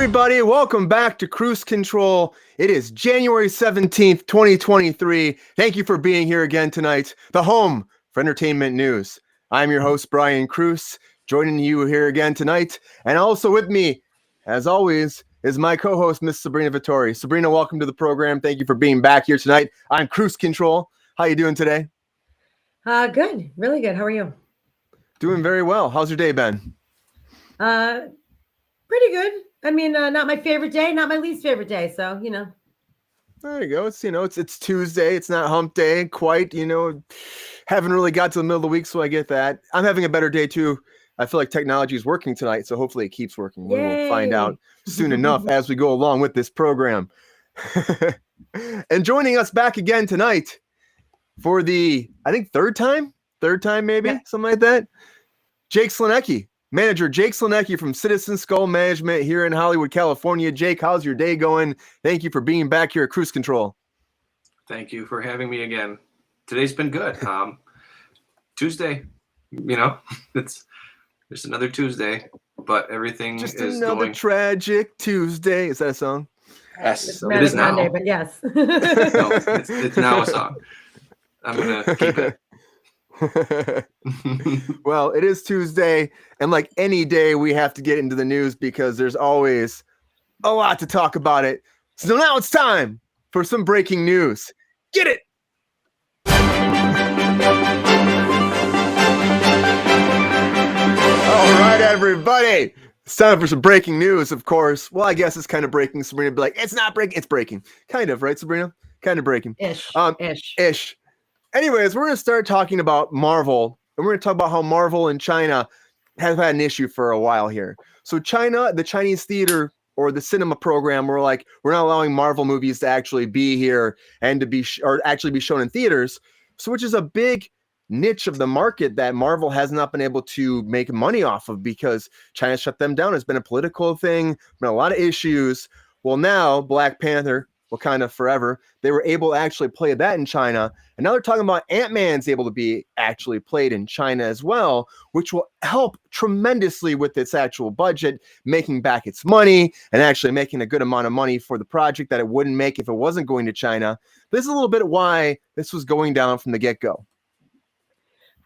everybody. Welcome back to Kruse Control. It is January 17th, 2023. Thank you for being here again tonight, the home for entertainment news. I'm your host, Brian Kruse, joining you here again tonight. And also with me, as always, is my co-host, Miss Sabrina Vittori. Sabrina, welcome to the program. Thank you for being back here tonight on Kruse Control. How you doing today? Good. Really good. How are you? Doing very well. How's your day been? Pretty good. I mean, not my favorite day, not my least favorite day. So, There you go. It's Tuesday. It's not hump day quite, haven't really got to the middle of the week. So I get that. I'm having a better day too. I feel like technology is working tonight. So hopefully it keeps working. We will find out soon enough as we go along with this program. And joining us back again tonight for the, I think, third time maybe, something like that. Jake Slonecki. Manager Jake Slonecki from Citizen Skull Management here in Hollywood, California. Jake, how's your day going? Thank you for being back here at Kruse Control. Thank you for having me again. Today's been good. Tuesday, it's just another Tuesday, but everything just is another going. Tragic Tuesday. Is that a song? Yes, it is now. Monday, but yes. No, it's now a song. I'm gonna keep it. Well, it is Tuesday, and like any day, we have to get into the news because there's always a lot to talk about it. So now it's time for some breaking news. Get it! All right, everybody. It's time for some breaking news, of course. Well, I guess it's kind of breaking. Sabrina would be like, it's not breaking. It's breaking. Kind of, right, Sabrina? Kind of breaking. Ish. Anyways, we're going to start talking about Marvel, and we're going to talk about how Marvel and China have had an issue for a while here. So China, the Chinese theater or the cinema program, we're not allowing Marvel movies to actually be here and to be actually be shown in theaters. So which is a big niche of the market that Marvel has not been able to make money off of because China shut them down. It's been a political thing, been a lot of issues. Well, now Black Panther, Wakanda Forever, they were able to actually play that in China. And now they're talking about Ant-Man's able to be actually played in China as well, which will help tremendously with its actual budget, making back its money and actually making a good amount of money for the project that it wouldn't make if it wasn't going to China. This is a little bit why this was going down from the get-go.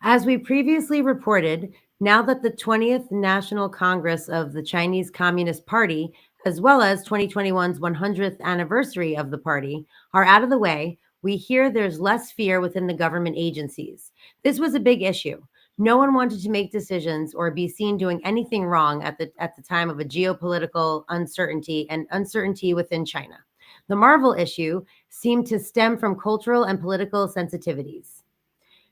As we previously reported, now that the 20th National Congress of the Chinese Communist Party, as well as 2021's 100th anniversary of the party, are out of the way, we hear there's less fear within the government agencies. This was a big issue. No one wanted to make decisions or be seen doing anything wrong at the time of a geopolitical uncertainty and uncertainty within China. The Marvel issue seemed to stem from cultural and political sensitivities.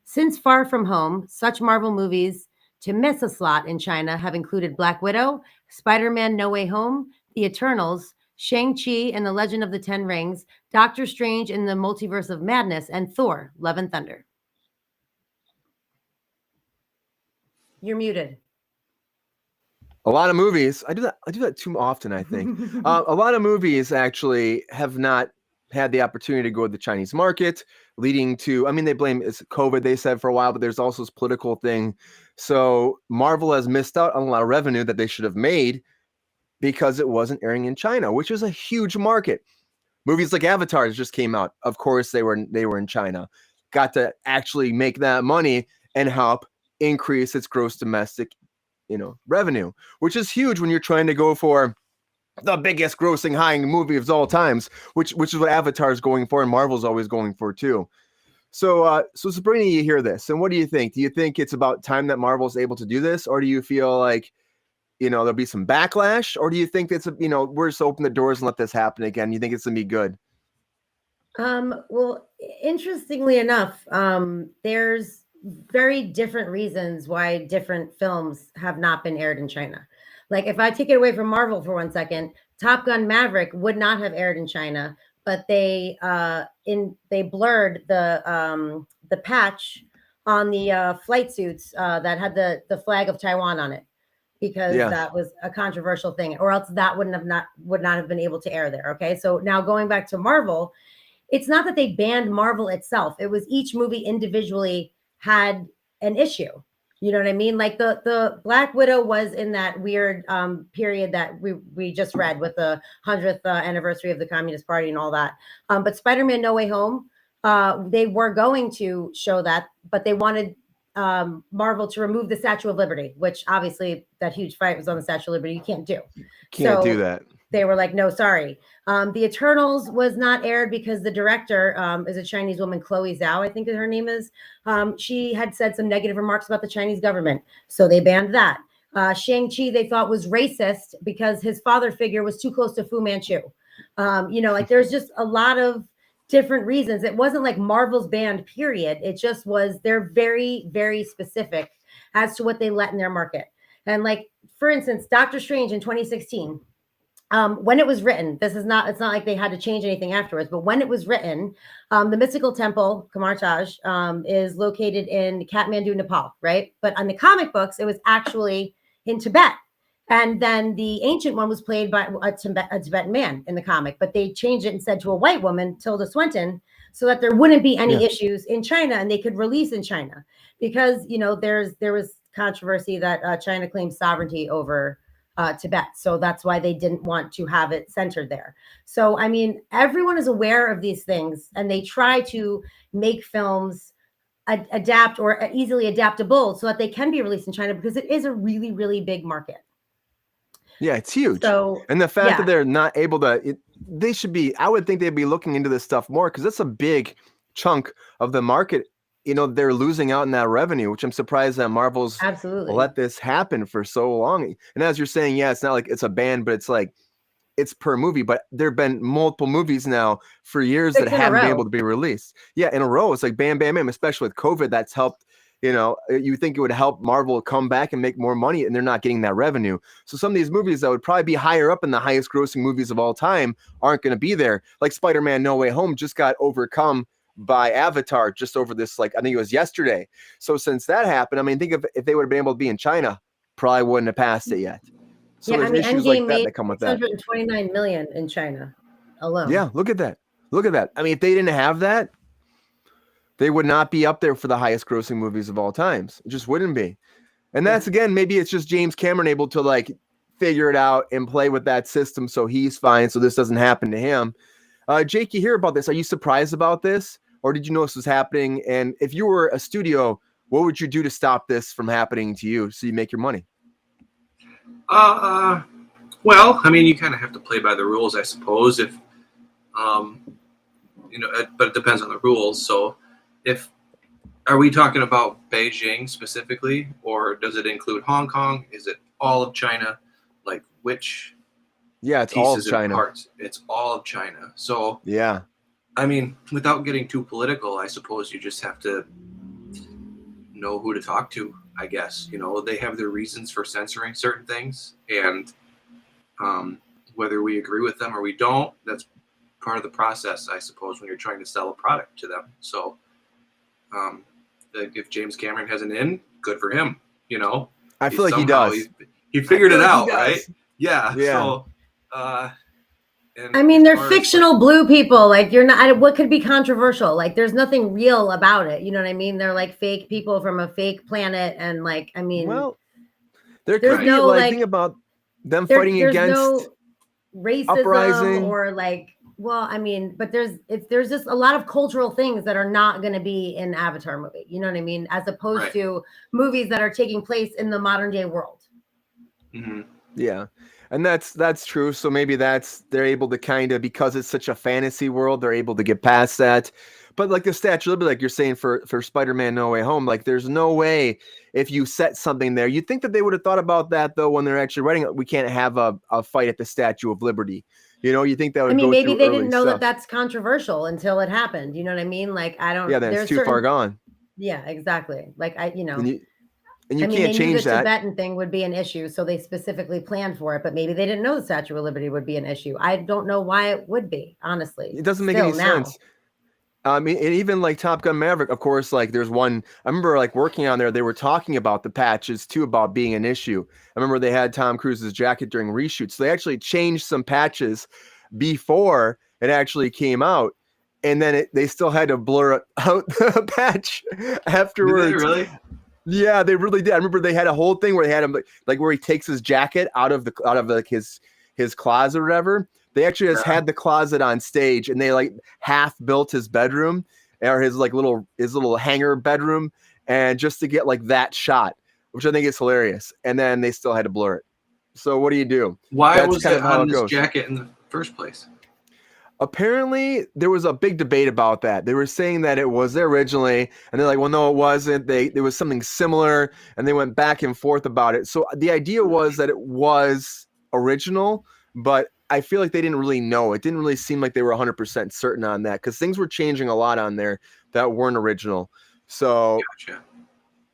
Since Far From Home, such Marvel movies to miss a slot in China have included Black Widow, Spider-Man No Way Home, The Eternals, Shang-Chi and the Legend of the Ten Rings, Doctor Strange in the Multiverse of Madness, and Thor, Love and Thunder. You're muted. A lot of movies, I do that too often, I think. A lot of movies actually have not had the opportunity to go to the Chinese market, leading to, they blame it's COVID, they said for a while, but there's also this political thing. So Marvel has missed out on a lot of revenue that they should have made because it wasn't airing in China, which is a huge market. Movies like Avatar just came out. Of course, they were in China. Got to actually make that money and help increase its gross domestic, revenue, which is huge when you're trying to go for the biggest grossing high movie of all times, which is what Avatar is going for, and Marvel's always going for too. So Sabrina, you hear this, and what do you think? Do you think it's about time that Marvel's able to do this, or do you feel like, there'll be some backlash, or do you think it's we're just open the doors and let this happen again? You think it's gonna be good? Well, interestingly enough, there's very different reasons why different films have not been aired in China. Like if I take it away from Marvel for 1 second, Top Gun Maverick would not have aired in China, but they blurred the patch on the flight suits that had the flag of Taiwan on it because that was a controversial thing, or else that would not have been able to air there. Okay, so now going back to Marvel, it's not that they banned Marvel itself; it was each movie individually had an issue. You know what I mean? Like the Black Widow was in that weird period that we just read with the 100th anniversary of the Communist Party and all that. But Spider-Man No Way Home, they were going to show that, but they wanted Marvel to remove the Statue of Liberty, which obviously that huge fight was on the Statue of Liberty. You can't do. Can't do that. They were like, no, sorry. The Eternals was not aired because the director is a Chinese woman, Chloe Zhao, I think her name is. She had said some negative remarks about the Chinese government, so they banned that. Shang-Chi they thought was racist because his father figure was too close to Fu Manchu. Like there's just a lot of different reasons. It wasn't like Marvel's banned, period. It just was they're very, very specific as to what they let in their market. And like, for instance, Doctor Strange in 2016, when it was written, it's not like they had to change anything afterwards, but when it was written, the mystical temple, Kamartaj, is located in Kathmandu, Nepal, right? But on the comic books, it was actually in Tibet. And then the ancient one was played by a Tibetan man in the comic, but they changed it and said to a white woman, Tilda Swinton, so that there wouldn't be any issues in China and they could release in China. Because, there was controversy that China claims sovereignty over Tibet. So that's why they didn't want to have it centered there. So, I mean, everyone is aware of these things and they try to make films adapt or easily adaptable so that they can be released in China because it is a really, really big market. Yeah, it's huge. So, and the fact that they're not able to, they should be, I would think they'd be looking into this stuff more because that's a big chunk of the market. They're losing out in that revenue, which I'm surprised that Marvel's let this happen for so long. And as you're saying, it's not like it's a ban, but it's like it's per movie. But there have been multiple movies now for years that haven't been able to be released. Yeah, in a row. It's like bam, bam, bam. Especially with COVID, that's helped. You think it would help Marvel come back and make more money, and they're not getting that revenue. So some of these movies that would probably be higher up in the highest grossing movies of all time aren't going to be there. Like Spider-Man No Way Home just got overcome by Avatar just over this, I think it was yesterday. So since that happened, I mean, think if they would have been able to be in China, probably wouldn't have passed it yet. So there's issues like that come with that. 629 million in China alone. Yeah, look at that. I mean, if they didn't have that, they would not be up there for the highest grossing movies of all times. It just wouldn't be. And that's, again, maybe it's just James Cameron able to figure it out and play with that system so he's fine, so this doesn't happen to him. Jake, you hear about this. Are you surprised about this? Or did you know this was happening? And if you were a studio, what would you do to stop this from happening to you so you make your money? Well, I mean, you kind of have to play by the rules, I suppose. If, but it depends on the rules. So are we talking about Beijing specifically, or does it include Hong Kong? Is it all of China? Like which? Yeah, it's all of China. Parts? It's all of China. So yeah. I mean, without getting too political, I suppose you just have to know who to talk to, I guess. They have their reasons for censoring certain things, and whether we agree with them or we don't, that's part of the process, I suppose, when you're trying to sell a product to them. So if James Cameron has an in, good for him, I feel like he does. He figured it out, right? Yeah. So, I mean, they're fictional blue people. Like, you're not, what could be controversial? Like, there's nothing real about it. You know what I mean? They're like fake people from a fake planet. And well, there could be thing about them fighting against no racism uprising or but there's just a lot of cultural things that are not going to be in Avatar movie. You know what I mean? As opposed to movies that are taking place in the modern day world. Mm-hmm. Yeah. And that's true. So maybe they're able to kind of, because it's such a fantasy world, they're able to get past that. But like the Statue of Liberty, like you're saying for Spider-Man No Way Home, there's no way if you set something there, you'd think that they would have thought about that though when they're actually writing it. We can't have a fight at the Statue of Liberty. You think that would maybe they didn't know that that's controversial until it happened. You know what I mean? Yeah, that's too far gone. Yeah, exactly. And you can't change that. The Tibetan thing would be an issue, so they specifically planned for it. But maybe they didn't know the Statue of Liberty would be an issue. I don't know why it would be, honestly. It doesn't make any sense. I mean, and even Top Gun Maverick, of course, there's one. I remember working on there. They were talking about the patches too, about being an issue. I remember they had Tom Cruise's jacket during reshoots. So they actually changed some patches before it actually came out, and then they still had to blur out the patch afterwards. Did they really? Yeah, they really did. I remember they had a whole thing where they had him like where he takes his jacket out of like his closet or whatever. They actually just had the closet on stage, and they like half built his bedroom or his little hangar bedroom, and just to get like that shot, which I think is hilarious. And then they still had to blur it. So what do you do? Why was it on his jacket in the first place? Apparently, there was a big debate about that. They were saying that it was there originally, and they're like, well, no, it wasn't. There was something similar, and they went back and forth about it. So the idea was that it was original, but I feel like they didn't really know. It didn't really seem like they were 100% certain on that, because things were changing a lot on there that weren't original. So gotcha.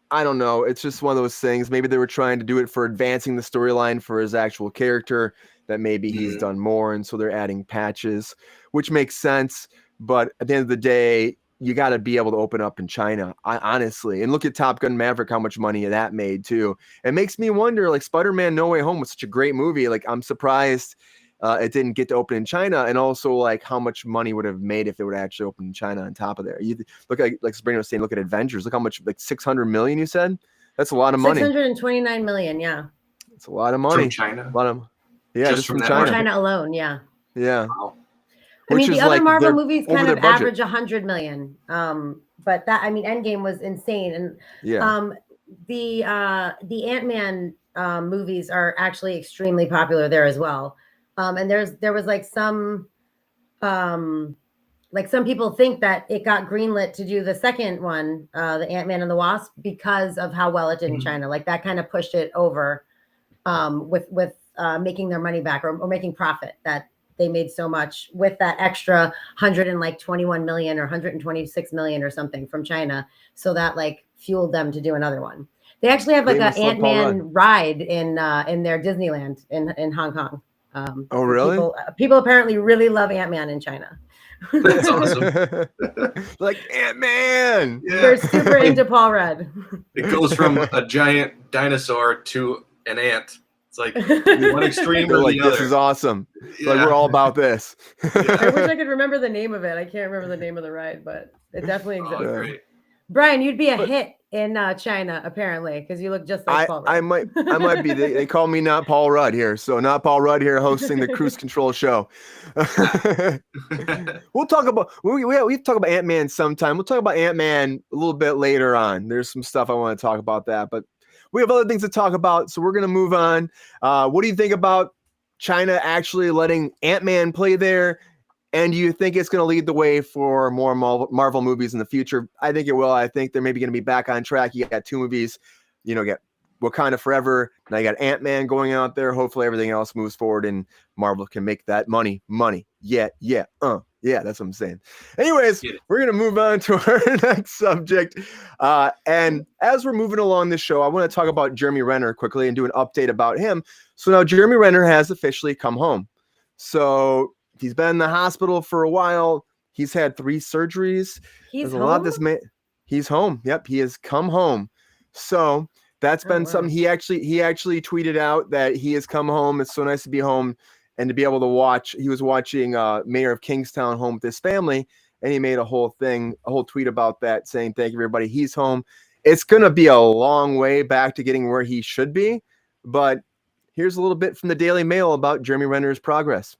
I don't know. It's just one of those things. Maybe they were trying to do it for advancing the storyline for his actual character, that maybe he's done more, and so they're adding patches, which makes sense. But at the end of the day, you got to be able to open up in China, honestly. And look at Top Gun Maverick, how much money that made too. It makes me wonder, like Spider-Man No Way Home was such a great movie. Like I'm surprised it didn't get to open in China, and also like how much money would have made if it would actually open in China on top of there. You look like Sabrina was saying, look at Avengers. Look how much, like 600 million you said? That's a lot of money. 629 million, yeah. It's a lot of money. From China? A lot of, yeah, just from China. China alone, yeah. Yeah. Wow. I mean, the other Marvel movies kind of budget. average 100 million. But that, I mean, Endgame was insane. And the Ant-Man movies are actually extremely popular there as well. And there was like some people think that it got greenlit to do the second one, the Ant-Man and the Wasp, because of how well it did in China. Like that kind of pushed it over with making their money back or making profit, that they made so much with that extra 121 million or 126 million or something from China. So that like fueled them to do another one. They actually have like an Ant-Man ride in their Disneyland in Hong Kong. Oh, really? People apparently really love Ant-Man in China. That's awesome. Like Ant-Man. Yeah. They're super into Paul Rudd. It goes from a giant dinosaur to an ant. It's like one extreme or like, the other. This is awesome. Yeah. Like we're all about this. I wish I could remember the name of it. I can't remember the name of the ride, but it definitely exists. Oh, great. Brian, you'd be a hit in China apparently, because you look just like Paul Rudd. I might be. They call me Not Paul Rudd here, so Not Paul Rudd here hosting the Kruse Control show. We'll talk about we talk about Ant-Man sometime. We'll talk about Ant-Man a little bit later on. There's some stuff I want to talk about that, but we have other things to talk about, so we're gonna move on. What do you think about China actually letting Ant-Man play there? And do you think it's going to lead the way for more Marvel movies in the future? I think it will. I think they're maybe going to be back on track. You got two movies, you get Wakanda Forever. Now you got Ant-Man going out there. Hopefully everything else moves forward and Marvel can make that money. Yeah, that's what I'm saying. Anyways, we're going to move on to our next subject. And as we're moving along this show, I want to talk about Jeremy Renner quickly and do an update about him. So now Jeremy Renner has officially come home. So he's been in the hospital for a while. He's had 3 surgeries. He's home? A lot of this man. He's home. Yep, he has come home. So that's been something. He actually tweeted out that he has come home. It's so nice to be home and to be able to watch. He was watching Mayor of Kingstown home with his family, and he made a whole tweet about that, saying thank you everybody. He's home. It's gonna be a long way back to getting where he should be, but here's a little bit from the Daily Mail about Jeremy Renner's progress.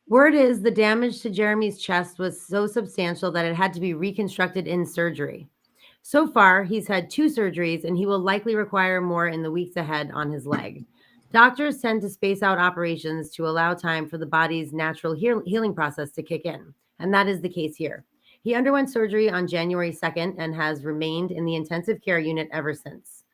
Word is the damage to Jeremy's chest was so substantial that it had to be reconstructed in surgery. So far, he's had 2 surgeries, and he will likely require more in the weeks ahead on his leg. Doctors tend to space out operations to allow time for the body's natural healing process to kick in, and that is the case here. He underwent surgery on January 2nd and has remained in the intensive care unit ever since.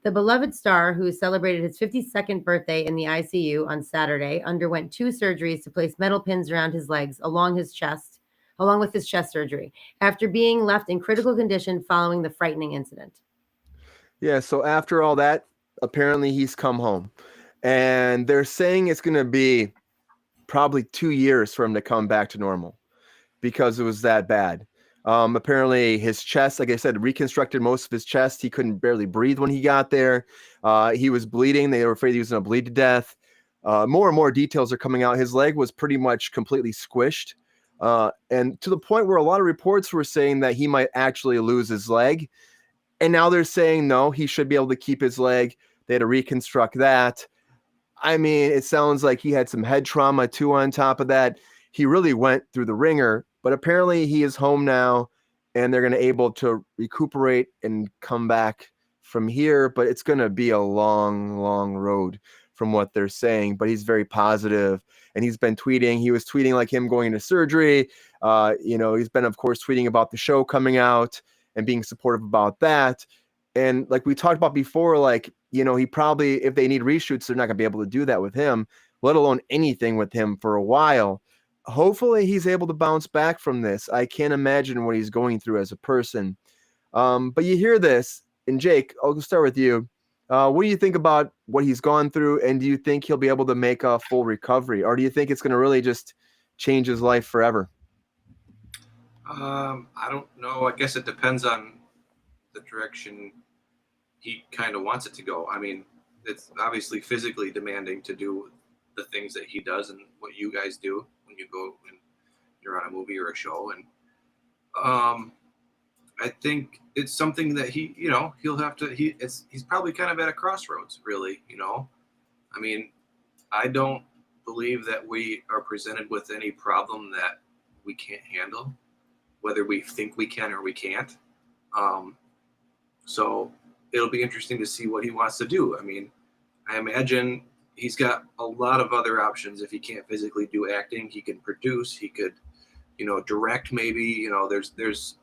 The beloved star, who celebrated his 52nd birthday in the ICU on Saturday, underwent 2 surgeries to place metal pins around his legs along with his chest surgery, after being left in critical condition following the frightening incident. Yeah, so after all that, apparently he's come home. And they're saying it's going to be probably 2 years for him to come back to normal because it was that bad. Apparently his chest, like I said, reconstructed most of his chest. He couldn't barely breathe when he got there. He was bleeding. They were afraid he was going to bleed to death. More and more details are coming out. His leg was pretty much completely squished. And to the point where a lot of reports were saying that he might actually lose his leg. And now they're saying, no, he should be able to keep his leg. They had to reconstruct that. I mean, it sounds like he had some head trauma too on top of that. He really went through the ringer, but apparently he is home now and they're going to able to recuperate and come back from here. But it's going to be a long, long road from what they're saying. But he's very positive and he's been tweeting. He was tweeting like him going into surgery. He's been, of course, tweeting about the show coming out and being supportive about that. And like we talked about before, like, he probably, if they need reshoots, they're not going to be able to do that with him, let alone anything with him for a while. Hopefully he's able to bounce back from this. I can't imagine what he's going through as a person. But you hear this, and Jake, I'll start with you. What do you think about what he's gone through? And do you think he'll be able to make a full recovery? Or do you think it's going to really just change his life forever? I don't know. I guess it depends on the direction he kind of wants it to go. I mean, it's obviously physically demanding to do the things that he does and what you guys do when you go and you're on a movie or a show. And I think it's something that he'll have to, he's probably kind of at a crossroads, really, I mean, I don't believe that we are presented with any problem that we can't handle, whether we think we can or we can't. So it'll be interesting to see what he wants to do. I mean, I imagine he's got a lot of other options. If he can't physically do acting, he can produce, he could, direct maybe, there's,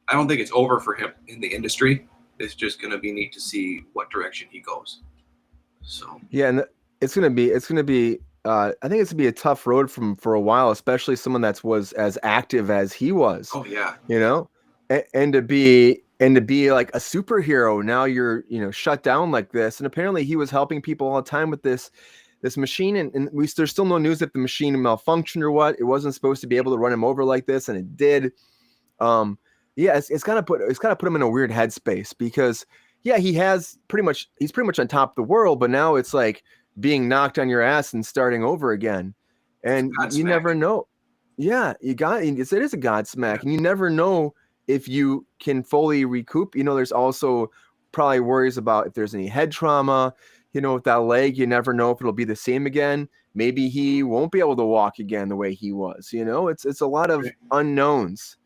I don't think it's over for him in the industry. It's just going to be neat to see what direction he goes. So, yeah. And it's going to be, I think it's going to be a tough road for a while, especially someone that was as active as he was. Oh yeah. And to be like a superhero. Now you're, shut down like this. And apparently he was helping people all the time with this machine. And there's still no news if the machine malfunctioned or what. It wasn't supposed to be able to run him over like this. And it did. It's kind of put him in a weird headspace because he's pretty much on top of the world, but now it's like being knocked on your ass and starting over again. And you never know. Yeah, it is a Godsmack, and you never know if you can fully recoup. There's also probably worries about if there's any head trauma, with that leg. You never know if it'll be the same again. Maybe he won't be able to walk again the way he was. It's a lot of unknowns,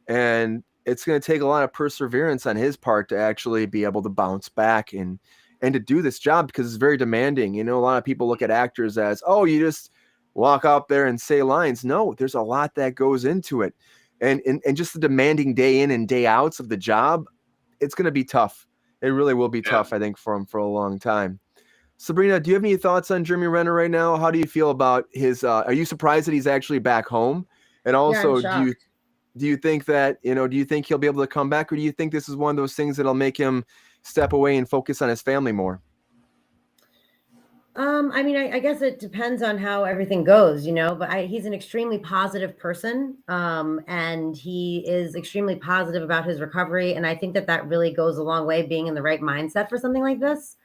and it's going to take a lot of perseverance on his part to actually be able to bounce back and to do this job, because it's very demanding. A lot of people look at actors as, oh, you just walk out there and say lines. No, there's a lot that goes into it. And just the demanding day in and day outs of the job, it's going to be tough. It really will be tough, I think, for him for a long time. Sabrina, do you have any thoughts on Jeremy Renner right now? How do you feel about his, are you surprised that he's actually back home? And also, do you think that, do you think he'll be able to come back, or do you think this is one of those things that'll make him step away and focus on his family more? I mean, I guess it depends on how everything goes, but he's an extremely positive person. And he is extremely positive about his recovery. And I think that really goes a long way, being in the right mindset for something like this.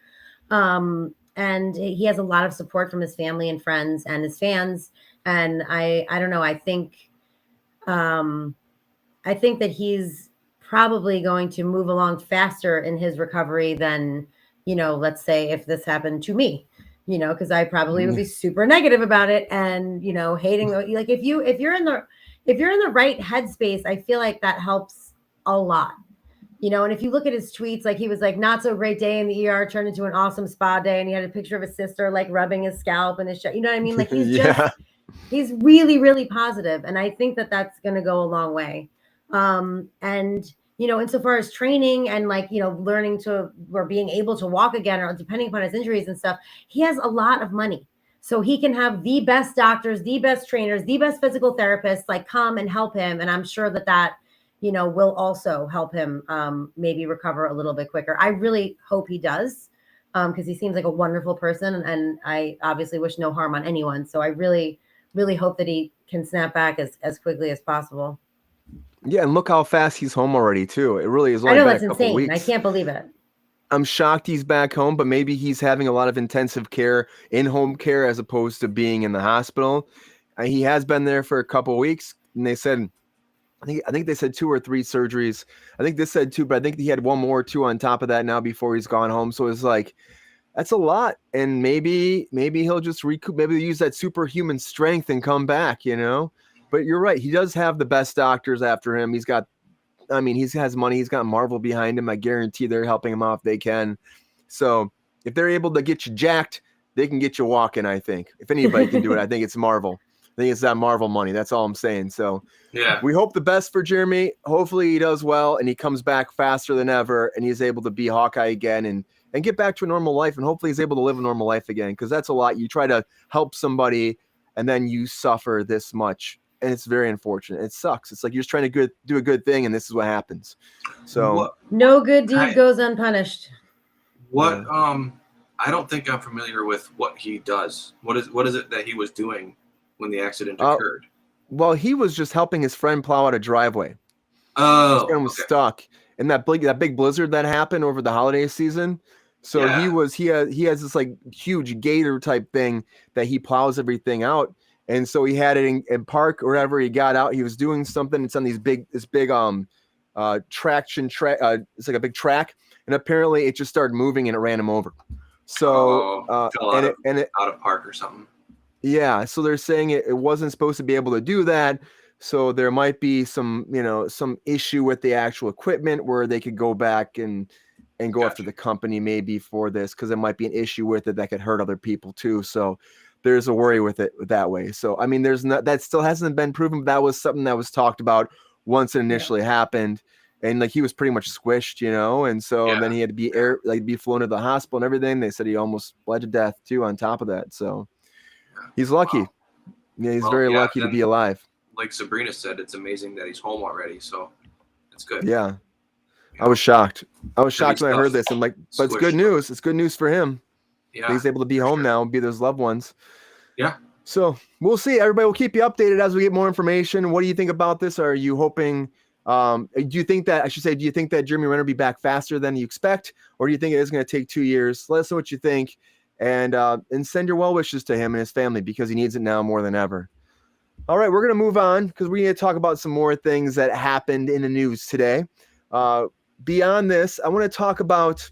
And he has a lot of support from his family and friends and his fans. And I don't know. I think that he's probably going to move along faster in his recovery than, let's say if this happened to me, because I probably would be super negative about it and, hating, like if you're in the right headspace, I feel like that helps a lot, and if you look at his tweets, like he was like, not so great day in the ER turned into an awesome spa day. And he had a picture of his sister, like rubbing his scalp and his shirt, you know what I mean? Like he's he's really, really positive. And I think that that's going to go a long way. And, insofar as training and learning to, or being able to walk again, or depending upon his injuries and stuff, he has a lot of money. So he can have the best doctors, the best trainers, the best physical therapists, come and help him. And I'm sure that will also help him, maybe recover a little bit quicker. I really hope he does. Cause he seems like a wonderful person, and I obviously wish no harm on anyone. So I really, really hope that he can snap back as quickly as possible. Yeah, and look how fast he's home already too. It really is. I know, that's insane. Weeks. I can't believe it. I'm shocked he's back home, but maybe he's having a lot of intensive care, in-home care, as opposed to being in the hospital. He has been there for a couple of weeks, and they said I think they said 2 or 3 surgeries. I think this said 2, but I think he had 1 more or 2 on top of that now before he's gone home. So it's like, that's a lot. And maybe he'll just recoup, maybe use that superhuman strength and come back, you know? But you're right. He does have the best doctors after him. He has money. He's got Marvel behind him. I guarantee they're helping him out if they can. So if they're able to get you jacked, they can get you walking, I think. If anybody can do it, I think it's Marvel. I think it's that Marvel money. That's all I'm saying. So yeah, we hope the best for Jeremy. Hopefully he does well and he comes back faster than ever and he's able to be Hawkeye again and get back to a normal life. And hopefully he's able to live a normal life again, because that's a lot. You try to help somebody and then you suffer this much. And it's very unfortunate. It sucks. It's like you're just trying to do a good thing and this is what happens. So no good deed goes unpunished. What I don't think I'm familiar with what he does. What is it that he was doing when the accident occurred? Well, he was just helping his friend plow out a driveway. Oh, his friend was stuck in that big blizzard that happened over the holiday season. So he has this like huge gator type thing that he plows everything out. And so he had it in park or wherever he got out. He was doing something. It's on this big traction track. It's like a big track, and apparently it just started moving and it ran him over. So out of park or something. Yeah, so they're saying it wasn't supposed to be able to do that. So there might be some issue with the actual equipment where they could go back and go after the company maybe for this, because there might be an issue with it that could hurt other people too. So there's a worry with it that way. So I mean, that still hasn't been proven, but that was something that was talked about once it initially happened. And like he was pretty much squished, you know, and so then he had to be flown to the hospital and everything. They said he almost bled to death too on top of that. So he's lucky. Wow. Yeah, he's very lucky to be alive. Like Sabrina said, it's amazing that he's home already. So it's good. Yeah. I was shocked. When I heard this. I'm like, but it's good news. It's good news for him. Yeah. He's able to be home now and be those loved ones. Yeah. So we'll see. Everybody will keep you updated as we get more information. What do you think about this? Are you hoping, do you think that Jeremy Renner will be back faster than you expect? Or do you think it is going to take 2 years? Let us know what you think. And send your well wishes to him and his family, because he needs it now more than ever. All right, we're going to move on because we need to talk about some more things that happened in the news today. Beyond this, I want to talk about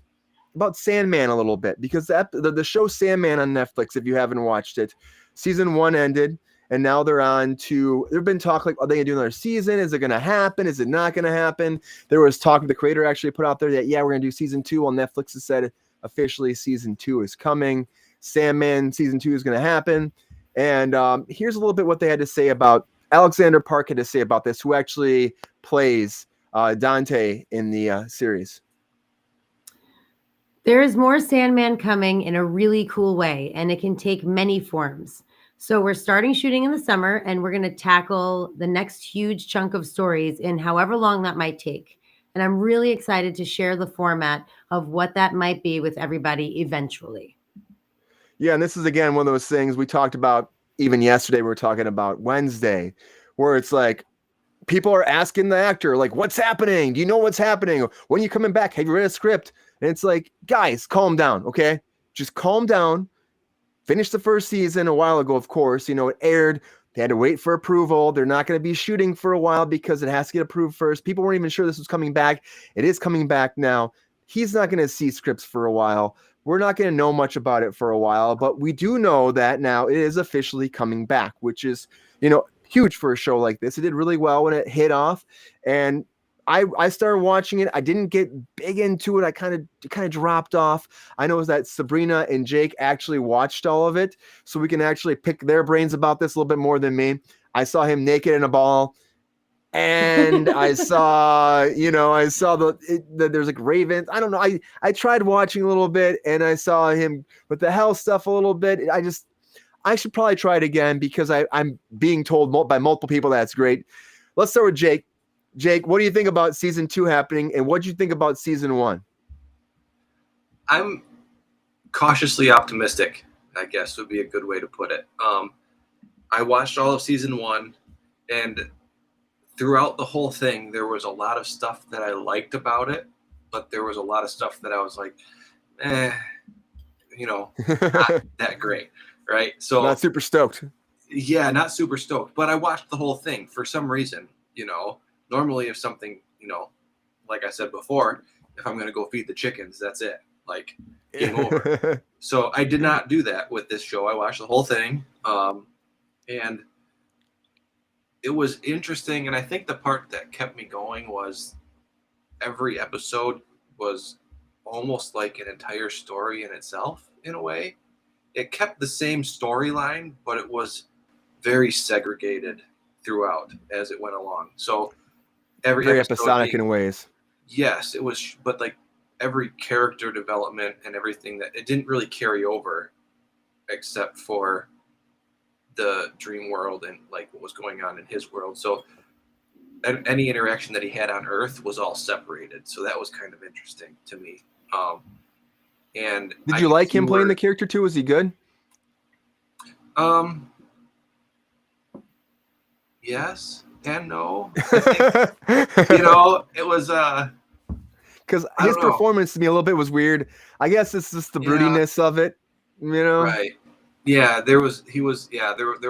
Sandman a little bit, because the show Sandman on Netflix, if you haven't watched it, season 1 ended, and now they're on to, there've been talk like, are they going to do another season? Is it going to happen? Is it not going to happen? There was talk, the creator actually put out there that, we're going to do season 2. Well, Netflix has said officially season 2 is coming. Sandman season 2 is going to happen. And here's a little bit what they had to say about, Alexander Park had to say about this, who actually plays Dante in the series. There is more Sandman coming in a really cool way, and it can take many forms. So we're starting shooting in the summer, and we're going to tackle the next huge chunk of stories in however long that might take. And I'm really excited to share the format of what that might be with everybody eventually. Yeah, and this is, again, one of those things we talked about even yesterday. We were talking about Wednesday, where it's like people are asking the actor, like, what's happening? Do you know what's happening? When are you coming back? Have you read a script? And it's like, guys, calm down, okay? Just calm down. Finished the first season a while ago, of course. You know, it aired. They had to wait for approval. They're not going to be shooting for a while because it has to get approved first. People weren't even sure this was coming back. It is coming back now. He's not going to see scripts for a while. We're not going to know much about it for a while, but we do know that now it is officially coming back, which is, huge for a show like this. It did really well when it hit off, and I started watching it. I didn't get big into it. I kind of dropped off. I know that Sabrina and Jake actually watched all of it, so we can actually pick their brains about this a little bit more than me. I saw him naked in a ball. And I saw, there's like ravens. I don't know. I tried watching a little bit, and I saw him with the hell stuff a little bit. I should probably try it again, because I'm being told by multiple people that's great. Let's start with Jake. Jake, what do you think about season 2 happening, and what do you think about season 1? I'm cautiously optimistic, I guess would be a good way to put it. I watched all of season 1, and throughout the whole thing, there was a lot of stuff that I liked about it, but there was a lot of stuff that I was like, not that great, right? So not super stoked. Yeah, not super stoked. But I watched the whole thing for some reason, Normally, if something, like I said before, if I'm going to go feed the chickens, that's it. Like, game over. So I did not do that with this show. I watched the whole thing. And it was interesting. And I think the part that kept me going was every episode was almost like an entire story in itself, in a way. It kept the same storyline, but it was very segregated throughout as it went along. So every very episode episodic in ways. Yes, it was, but like every character development and everything, that it didn't really carry over except for the dream world and like what was going on in his world. So any interaction that he had on Earth was all separated. So that was kind of interesting to me. And did you like him playing the character too? Was he good? Yes and no. I think, it was because his performance to me a little bit was weird. I guess it's just the broodiness of it, Right. Yeah, there were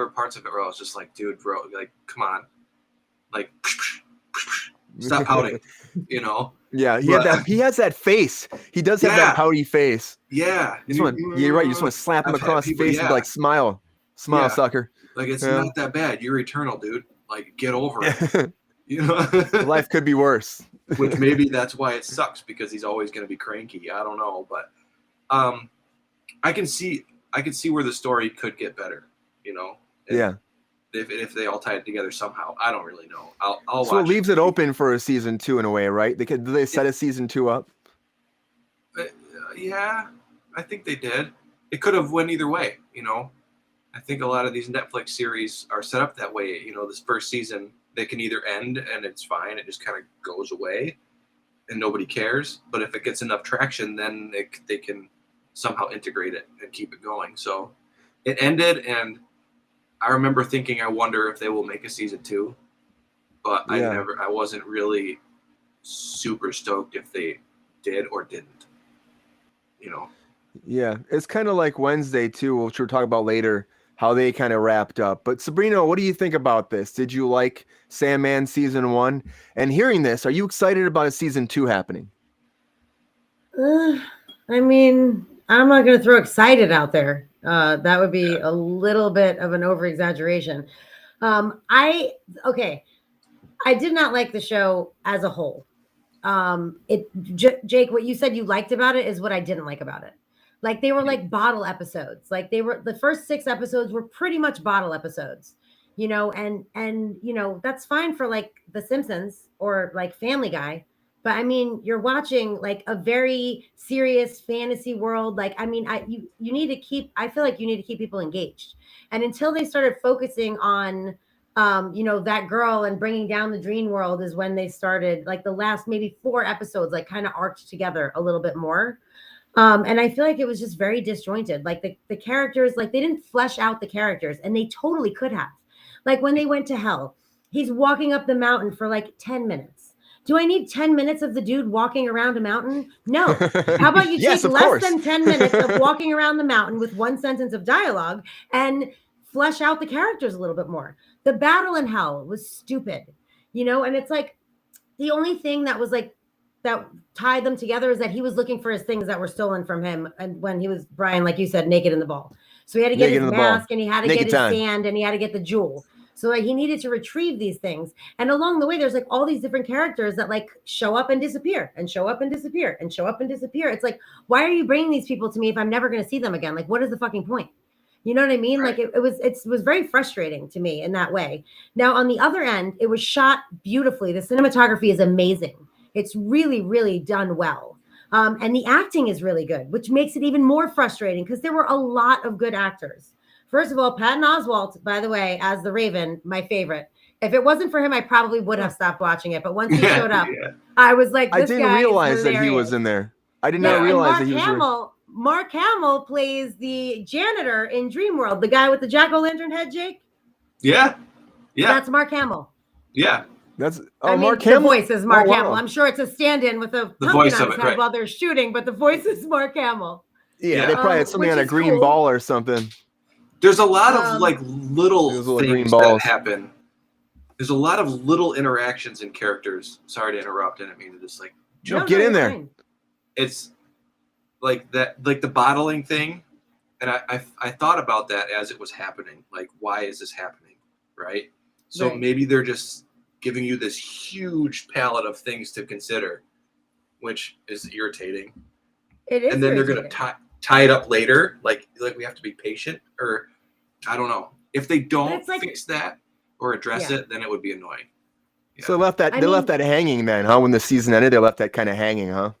parts of it where I was just like, dude, bro, like, come on, like, stop pouting, Yeah, he has that face. He does have that pouty face. Yeah, you're right. You just want to slap him across the face and be like, smile, sucker. Like, it's not that bad. You're eternal, dude. Like, get over it. Life could be worse. Which maybe that's why it sucks, because he's always going to be cranky. I don't know, but I can see where the story could get better. If they all tie it together somehow. I don't really know. I'll so watch. It leaves it open for a season 2 in a way, right? Did they set a season 2 up? Yeah, I think they did. It could have went either way. I think a lot of these Netflix series are set up that way. This first season, they can either end and it's fine. It just kind of goes away and nobody cares. But if it gets enough traction, then they can somehow integrate it and keep it going. So it ended, and I remember thinking, I wonder if they will make a season 2, but I wasn't really super stoked if they did or didn't, Yeah, it's kind of like Wednesday too, which we'll talk about later, how they kind of wrapped up. But Sabrina, what do you think about this? Did you like Sandman season 1? And hearing this, are you excited about a season 2 happening? I mean, I'm not going to throw excited out there. That would be a little bit of an over-exaggeration. I did not like the show as a whole. Jake, what you said you liked about it is what I didn't like about it. Like, they were like bottle episodes. Like, the first 6 episodes were pretty much bottle episodes, and that's fine for like The Simpsons or like Family Guy. But I mean, you're watching like a very serious fantasy world. Like, I mean, I feel like you need to keep people engaged. And until they started focusing on, that girl and bringing down the dream world is when they started, like, the last maybe 4 episodes, like, kind of arced together a little bit more. And I feel like it was just very disjointed. Like, the characters, like, they didn't flesh out the characters, and they totally could have. Like, when they went to hell, he's walking up the mountain for like 10 minutes. Do I need 10 minutes of the dude walking around a mountain? No. How about you take less than 10 minutes of walking around the mountain with 1 sentence of dialogue and flesh out the characters a little bit more? The battle in hell was stupid, and it's like the only thing that was like that tied them together is that he was looking for his things that were stolen from him. And when he was, Brian, like you said, naked in the ball. So he had to get his mask, and he had to get his sand, and he had to get the jewel. So like, he needed to retrieve these things. And along the way, there's like all these different characters that like show up and disappear and show up and disappear and show up and disappear. It's like, why are you bringing these people to me if I'm never going to see them again? Like, what is the fucking point? You know what I mean? Right. Like, it was very frustrating to me in that way. Now, on the other end, it was shot beautifully. The cinematography is amazing. It's really, really done well. And the acting is really good, which makes it even more frustrating because there were a lot of good actors. First of all, Patton Oswalt, by the way, as the Raven, my favorite. If it wasn't for him, I probably would have stopped watching it. But once he showed up, I was like, this guy is hilarious. I didn't realize that he was in there. I did not realize that he was Mark Hamill plays the janitor in Dreamworld, the guy with the jack-o'-lantern head, Jake. Yeah. That's Mark Hamill. Yeah. Mark Hamill. The voice is Mark Hamill. I'm sure it's a stand-in with a pumpkin on his head while they're shooting, but the voice is Mark Hamill. Yeah, they probably had something on a green ball or something. There's a lot of like little things that happen there's a lot of little interactions and characters. Sorry to interrupt. I didn't mean to just like get in there. Fine. It's like that, like the bottling thing. And I thought about that as it was happening. Like, why is this happening? Right. So maybe they're just giving you this huge palette of things to consider, which is irritating. It is. And then irritating. they're going to tie it up later. Like we have to be patient, or I don't know. If they don't fix that or address it, then it would be annoying. Yeah. So left that hanging then, huh? When the season ended, they left that kind of hanging, huh?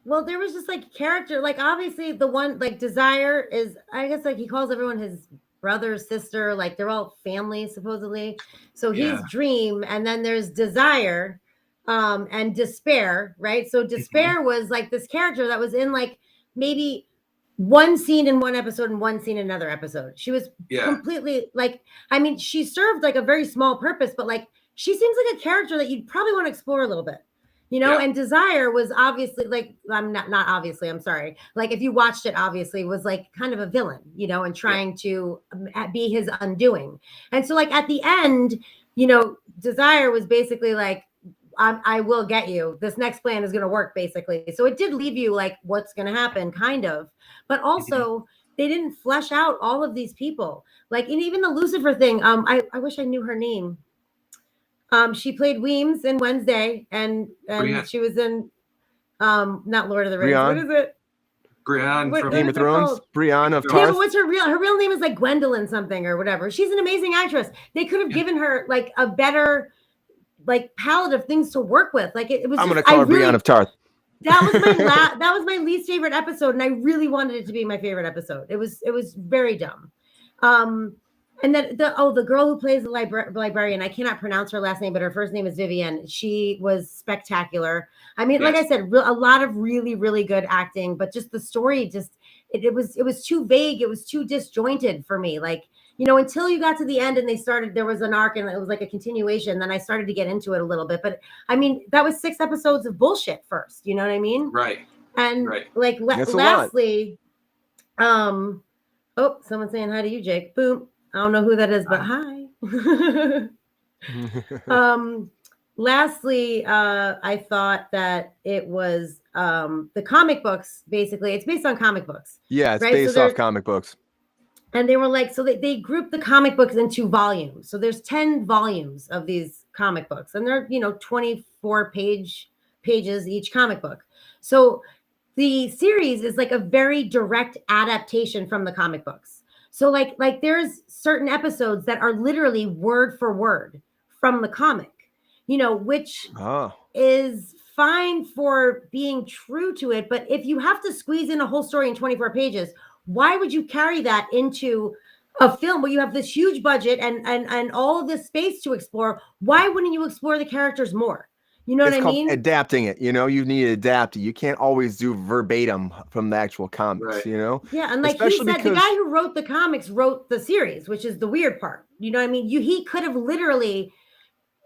Well, there was just like character, like obviously the one like Desire is, I guess like he calls everyone his brother, sister, like they're all family supposedly. So he's Dream, and then there's Desire, and Despair, right? So Despair was like this character that was in like maybe one scene in one episode and one scene in another episode. She was completely like, I mean, she served like a very small purpose, but like she seems like a character that you'd probably want to explore a little bit. And Desire was obviously like, I'm not obviously, I'm sorry. Like if you watched it, obviously was like kind of a villain, and trying to be his undoing. And so like at the end, Desire was basically like, I will get you. This next plan is going to work basically. So it did leave you like, what's going to happen kind of, but also they didn't flesh out all of these people. Like, and even the Lucifer thing. I wish I knew her name. She played Weems in Wednesday, and she was in not Lord of the Rings. Brienne. What is it? Brienne from Game of Thrones. Brienne of Tarth. Yeah, but what's her real name is like Gwendolyn something or whatever. She's an amazing actress. They could have given her like a better like palette of things to work with. Like it was. I'm gonna call her Brienne of Tarth. That was my that was my least favorite episode, and I really wanted it to be my favorite episode. It was very dumb. And then the girl who plays the librarian, I cannot pronounce her last name, but her first name is Vivienne. She was spectacular. I mean, like I said, a lot of really, really good acting, but just the story, it was too vague. It was too disjointed for me. Like, until you got to the end and there was an arc and it was like a continuation. Then I started to get into it a little bit. But I mean, that was 6 episodes of bullshit first. You know what I mean? Right. And like lastly, someone's saying hi to you, Jake. Boom. I don't know who that is, but hi. Lastly, I thought that it was the comic books. Basically, it's based on comic books. Yeah, it's based off comic books. And they were like, so they grouped the comic books into volumes. So there's 10 volumes of these comic books, and they're 24 pages each comic book. So the series is like a very direct adaptation from the comic books. So like there's certain episodes that are literally word for word from the comic, which is fine for being true to it. But if you have to squeeze in a whole story in 24 pages, why would you carry that into a film where you have this huge budget and all of this space to explore? Why wouldn't you explore the characters more? You know what I mean? Adapting it. You need to adapt it. You can't always do verbatim from the actual comics, Yeah, and like he said, the guy who wrote the comics wrote the series, which is the weird part. You know what I mean? He could have literally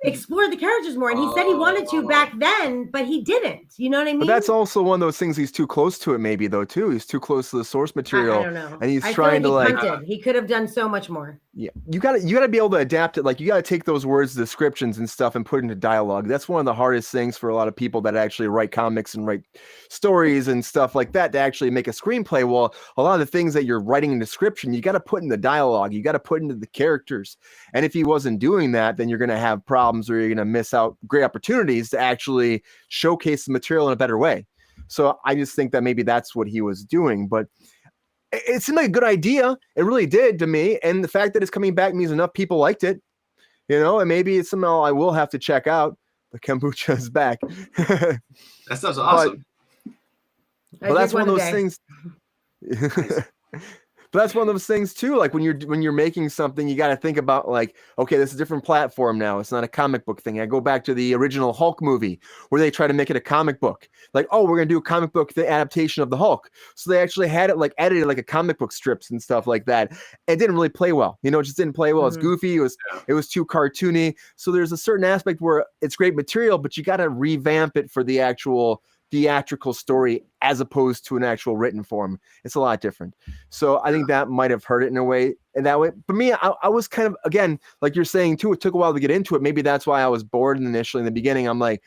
explored the characters more, and he said he wanted to back then, but he didn't. You know what I mean? But that's also one of those things. He's too close to it, maybe though. Too. He's too close to the source material. I don't know. And he's trying to like. He could have done so much more. Yeah, you gotta be able to adapt it. Like you gotta take those words, descriptions, and stuff, and put it into dialogue. That's one of the hardest things for a lot of people that actually write comics and write stories and stuff like that to actually make a screenplay. Well, a lot of the things that you're writing in description, you got to put in the dialogue. You got to put into the characters. And if he wasn't doing that, then you're gonna have problems, or you're gonna miss out great opportunities to actually showcase the material in a better way. So I just think that maybe that's what he was doing, but. It seemed like a good idea. It really did to me. And the fact that it's coming back means enough people liked it, and maybe it's somehow I will have to check out. The kombucha is back. That sounds awesome. But that's one of those things. But that's one of those things too. Like when you're making something, you got to think about like, okay, this is a different platform now. It's not a comic book thing. I go back to the original Hulk movie where they try to make it a comic book. Like, oh, we're gonna do a comic book, the adaptation of the Hulk. So they actually had it like edited like a comic book strips and stuff like that. It didn't really play well. It just didn't play well. It's goofy. It was too cartoony. So there's a certain aspect where it's great material, but you got to revamp it for the actual theatrical story as opposed to an actual written form. It's a lot different. So I think that might have hurt it in a way. And that way, for me, I was kind of, again, like you're saying too, it took a while to get into it. Maybe that's why I was bored initially in the beginning. I'm like,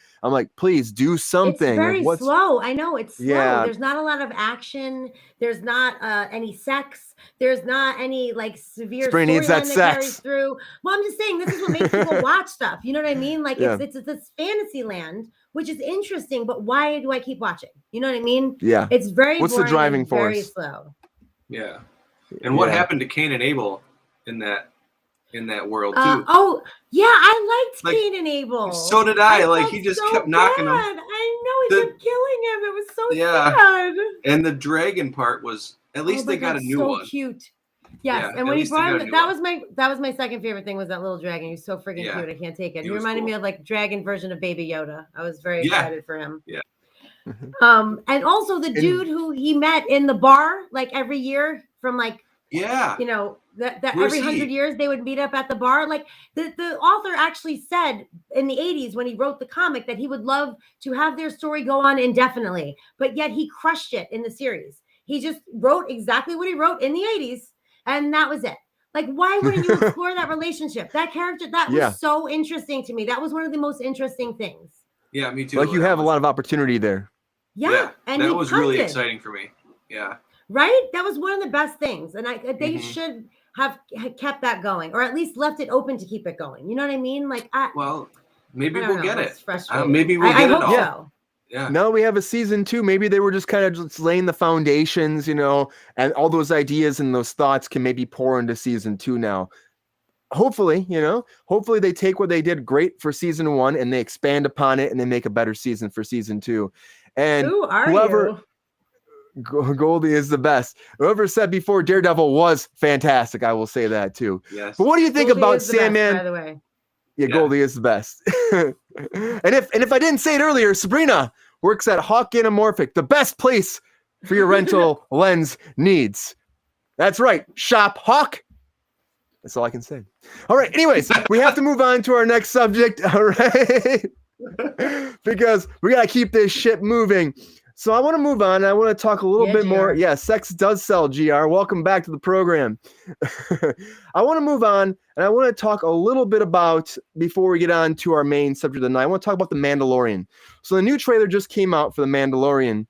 please do something. It's very like, slow. I know it's slow. Yeah. There's not a lot of action. There's not any sex. There's not any like severe Spring needs that storyline that sex. carries through. Well, I'm just saying this is what makes people watch stuff. You know what I mean? Like it's this fantasy land, which is interesting, but why do I keep watching? You know what I mean? Yeah. It's very What's boring the driving and force? very slow. Yeah. And what happened to Cain and Abel in that world too? Oh yeah, I liked Cain and Abel. So did I. Like he just kept knocking him. I know he kept killing him. It was so sad. And the dragon part was at least they got a new one. So cute. Yes, and when he brought him, that was my second favorite thing was that little dragon. He was so freaking cute. I can't take it. He reminded me of like dragon version of Baby Yoda. I was very excited for him. Yeah. And also the dude who he met in the bar like every year from like you know that every 100 years they would meet up at the bar. Like the author actually said in the 80s when he wrote the comic that he would love to have their story go on indefinitely, but yet he crushed it in the series. He just wrote exactly what he wrote in the 80s, and that was it. Like, why wouldn't you explore that relationship? That character, that was so interesting to me. That was one of the most interesting things. Yeah, me too. Like you have a lot of opportunity there. Yeah, and that was really exciting for me. Yeah. Right? That was one of the best things. And they should have kept that going, or at least left it open to keep it going. You know what I mean? Like, maybe we'll get it. Maybe we'll get it all. So. Yeah. Now we have a season 2. Maybe they were just kind of just laying the foundations, you know, and all those ideas and those thoughts can maybe pour into season 2 now. Hopefully, you know, they take what they did great for season 1 and they expand upon it and they make a better season for season 2. And who are you? Goldie is the best. Whoever said before Daredevil was fantastic, I will say that too. Yes. But what do you think about Sandman? Best, by the way. Yeah, Goldie is the best. and if I didn't say it earlier, Sabrina works at Hawk Anamorphic, the best place for your rental lens needs. That's right. Shop Hawk. That's all I can say. All right. Anyways, we have to move on to our next subject. All right. Because we got to keep this shit moving. So I want to move on. I want to talk a little bit more. Yeah, sex does sell, GR. Welcome back to the program. I want to move on, and I want to talk a little bit about, before we get on to our main subject of the night, I want to talk about The Mandalorian. So the new trailer just came out for The Mandalorian,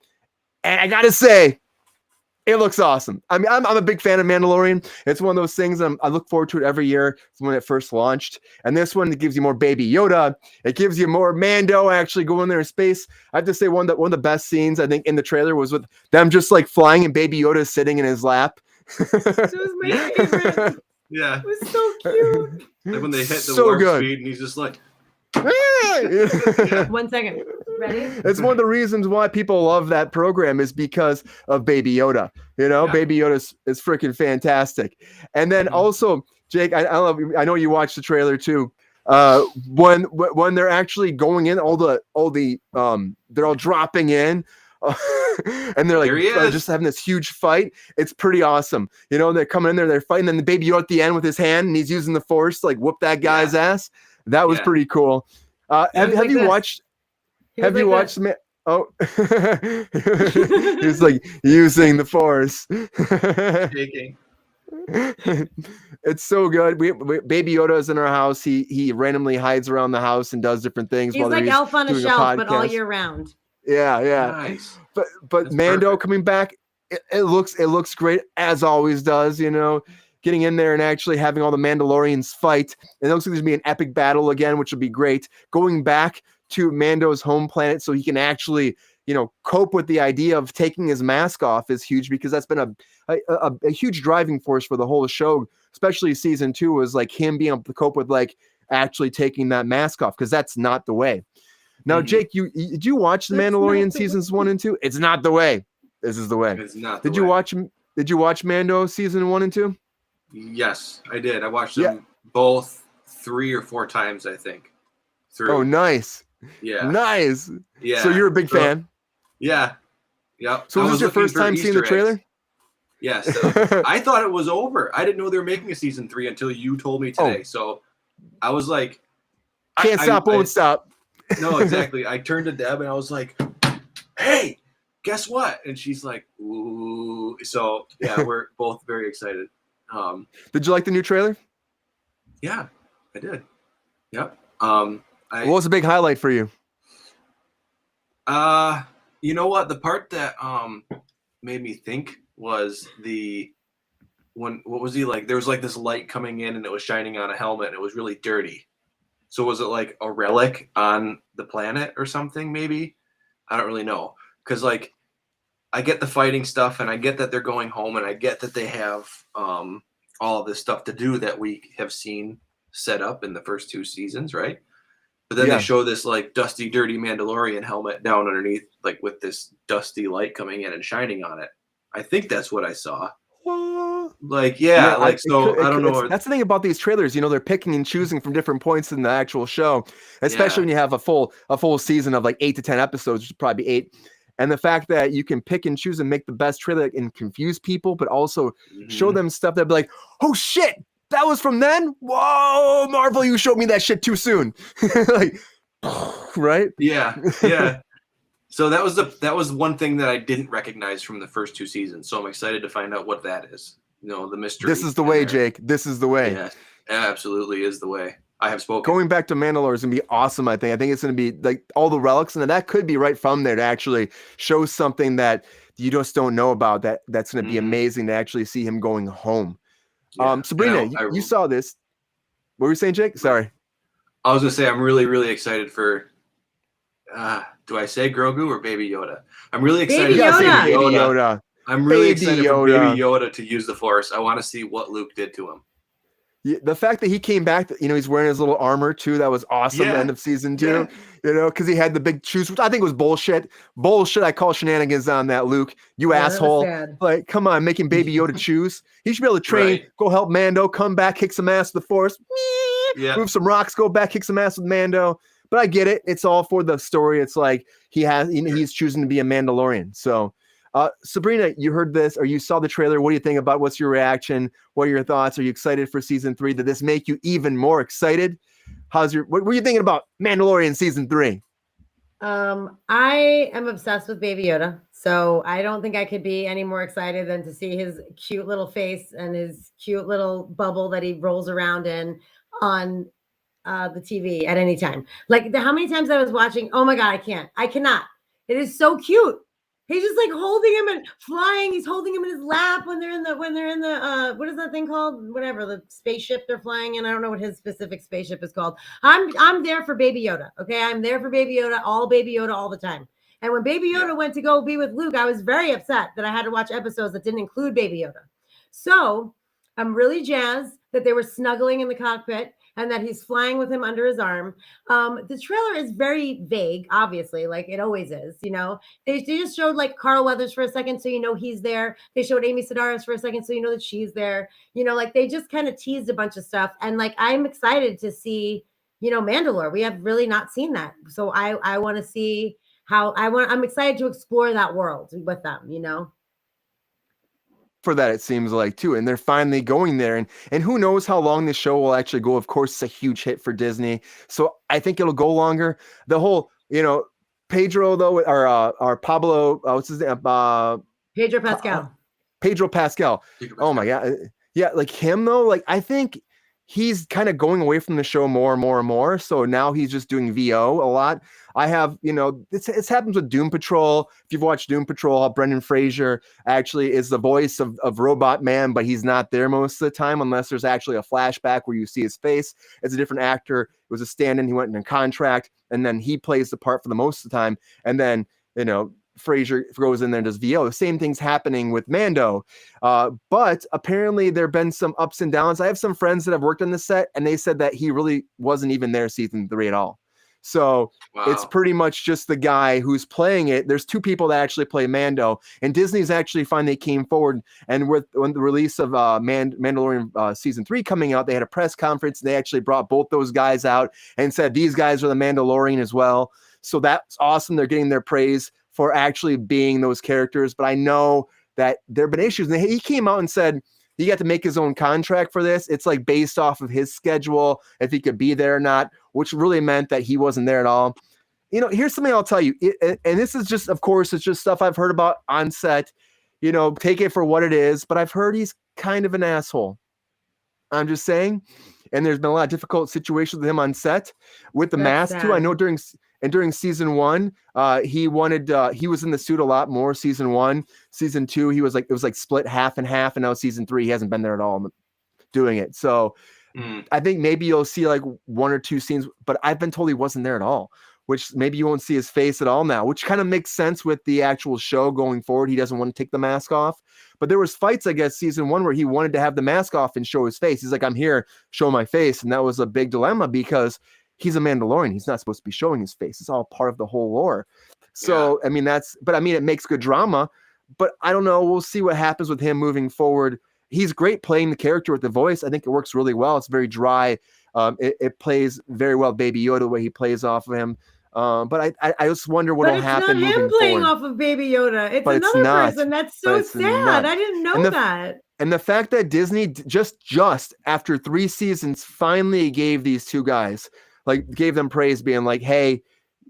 and I got to say, it looks awesome. I mean, I'm a big fan of Mandalorian. It's one of those things I look forward to it every year when it first launched. And this one, it gives you more Baby Yoda. It gives you more Mando actually going there in space. I have to say one of the best scenes, I think, in the trailer was with them just like flying and Baby Yoda sitting in his lap. It was my favorite. Yeah. It was so cute. Like when they hit the warp speed and he's just like, 1 second. Ready? It's one of the reasons why people love that program is because of Baby Yoda. You know, Baby Yoda is freaking fantastic. And then also, Jake, I know you watched the trailer too. When they're actually going in, they're all dropping in. And they're like just having this huge fight. It's pretty awesome. You know, they're coming in there, they're fighting, and the Baby Yoda at the end with his hand, and he's using the Force to like whoop that guy's ass. That was pretty cool. Have you watched? Have you watched? Oh, he's like using the Force. Shaking. It's so good. Baby Yoda is in our house. He randomly hides around the house and does different things. He's like Elf on a Shelf, but all year round. Yeah. Nice. But That's Mando perfect. coming back, it looks great as always does. You know, getting in there and actually having all the Mandalorians fight. It looks like there's gonna be an epic battle again, which would be great. Going back to Mando's home planet so he can actually, you know, cope with the idea of taking his mask off is huge, because that's been a huge driving force for the whole show, especially season 2, was like him being able to cope with like actually taking that mask off, because that's not the way. Now, Jake, did you watch The Mandalorian seasons 1 and 2? It's not the way. This is the way. It's not. Did you watch Mando season 1 and 2? Yes, I did. I watched them both 3 or 4 times, I think. Oh, nice. Yeah. Nice. Yeah. So you're a big fan. Yeah. Yep. So was this your first time seeing the trailer? Yes. I thought it was over. I didn't know they were making a season 3 until you told me today. So I was like, Can't stop, won't stop. No, exactly. I turned to Deb and I was like, hey, guess what? And she's like, ooh. So yeah, we're both very excited. Did you like the new trailer? Yeah, I did. Yep. What was a big highlight for you? You know what? The part that made me think was what was he like? There was like this light coming in and it was shining on a helmet and it was really dirty. So was it like a relic on the planet or something? Maybe I don't really know, because like I get the fighting stuff and I get that they're going home and I get that they have all of this stuff to do that we have seen set up in the first 2 seasons, right? But then they show this like dusty, dirty Mandalorian helmet down underneath, like with this dusty light coming in and shining on it. I think that's what I saw. Like, I don't know. That's the thing about these trailers. They're picking and choosing from different points in the actual show, especially when you have a full season of like 8 to 10 episodes, which would probably be 8. And the fact that you can pick and choose and make the best trailer and confuse people, but also show them stuff that'd be like, oh shit, that was from then? Whoa, Marvel, you showed me that shit too soon. Like, right? Yeah. So that was one thing that I didn't recognize from the first 2 seasons. So I'm excited to find out what that is. The mystery. This is the way, Jake. This is the way. Yeah, absolutely is the way. I have spoken. Going back to Mandalore is going to be awesome, I think. I think it's going to be like all the relics, and that could be right from there to actually show something that you just don't know about. That's going to be amazing to actually see him going home. Yeah. Sabrina, you saw this. What were you saying, Jake? Sorry. I was going to say I'm really, really excited for do I say Grogu or Baby Yoda? I'm really excited Baby Yoda. Baby Yoda. I'm really excited for Baby Yoda to use the Force. I want to see what Luke did to him. Yeah, the fact that he came back, he's wearing his little armor too. That was awesome. Yeah. End of season 2, because he had the big shoes, which I think was bullshit. I call shenanigans on that, Luke. You asshole. Like, come on, making Baby Yoda choose. He should be able to train, go help Mando, come back, kick some ass with the Force, move some rocks, go back, kick some ass with Mando. But I get it. It's all for the story. It's like he's choosing to be a Mandalorian. So, Sabrina, you heard this or you saw the trailer. What do you think about? What's your reaction? What are your thoughts? Are you excited for season 3? Did this make you even more excited? What were you thinking about Mandalorian season 3? I am obsessed with Baby Yoda, so I don't think I could be any more excited than to see his cute little face and his cute little bubble that he rolls around in on the TV at any time. Like how many times I was watching, oh my God, I cannot. It is so cute. He's just like holding him and flying. He's holding him in his lap when they're in the what is that thing called? Whatever, the spaceship they're flying in. I don't know what his specific spaceship is called. I'm there for Baby Yoda. Okay. I'm there for Baby Yoda, all the time. And when Baby Yoda went to go be with Luke, I was very upset that I had to watch episodes that didn't include Baby Yoda. So I'm really jazzed that they were snuggling in the cockpit and that he's flying with him under his arm. The trailer is very vague, obviously, like it always is. They just showed like Carl Weathers for a second, so he's there. They showed Amy Sedaris for a second, so that she's there. Like they just kind of teased a bunch of stuff, and like I'm excited to see, Mandalore. We have really not seen that, so I want to see how I'm excited to explore that world with them. For that, it seems like too, and they're finally going there, and who knows how long this show will actually go. Of course, it's a huge hit for Disney, so I think it'll go longer. The whole Pedro though, or Pablo, what's his name? Pedro Pascal. Pedro Pascal. Oh my God, yeah, like him though. Like I think he's kind of going away from the show more and more and more. So now he's just doing VO a lot. I have, it's happens with Doom Patrol. If you've watched Doom Patrol, Brendan Fraser actually is the voice of Robot Man, but he's not there most of the time unless there's actually a flashback where you see his face. It's a different actor. It was a stand-in. He went in a contract, and then he plays the part for the most of the time. And then, Fraser goes in there and does VO. The same thing's happening with Mando. But apparently there have been some ups and downs. I have some friends that have worked on the set, and they said that he really wasn't even there season 3 at all. So It's pretty much just the guy who's playing it. There's 2 people that actually play Mando, and Disney's actually finally came forward. And when the release of Mandalorian season 3 coming out, they had a press conference. They actually brought both those guys out and said, these guys are the Mandalorian as well. So that's awesome. They're getting their praise for actually being those characters. But I know that there have been issues. And he came out and said he got to make his own contract for this. It's like based off of his schedule, if he could be there or not, which really meant that he wasn't there at all. Here's something I'll tell you. And this is just, of course, it's just stuff I've heard about on set. Take it for what it is. But I've heard he's kind of an asshole. I'm just saying. And there's been a lot of difficult situations with him on set with the mask too. I know during season 1, he was in the suit a lot more. Season 1, season 2, it was like split half and half, and now season 3, he hasn't been there at all doing it. So I think maybe you'll see like 1 or 2 scenes, but I've been told he wasn't there at all, which maybe you won't see his face at all now, which kind of makes sense with the actual show going forward. He doesn't want to take the mask off. But there was fights, I guess, season 1 where he wanted to have the mask off and show his face. He's like, I'm here, show my face. And that was a big dilemma because he's a Mandalorian. He's not supposed to be showing his face. It's all part of the whole lore. So, I mean, it makes good drama. But I don't know. We'll see what happens with him moving forward. He's great playing the character with the voice. I think it works really well. It's very dry. It plays very well Baby Yoda, the way he plays off of him. But I just wonder what will happen moving forward. It's not him playing off of Baby Yoda. It's another person. That's so sad. I didn't know that. And the fact that Disney just after 3 seasons finally gave these 2 guys, like gave them praise, being like, hey,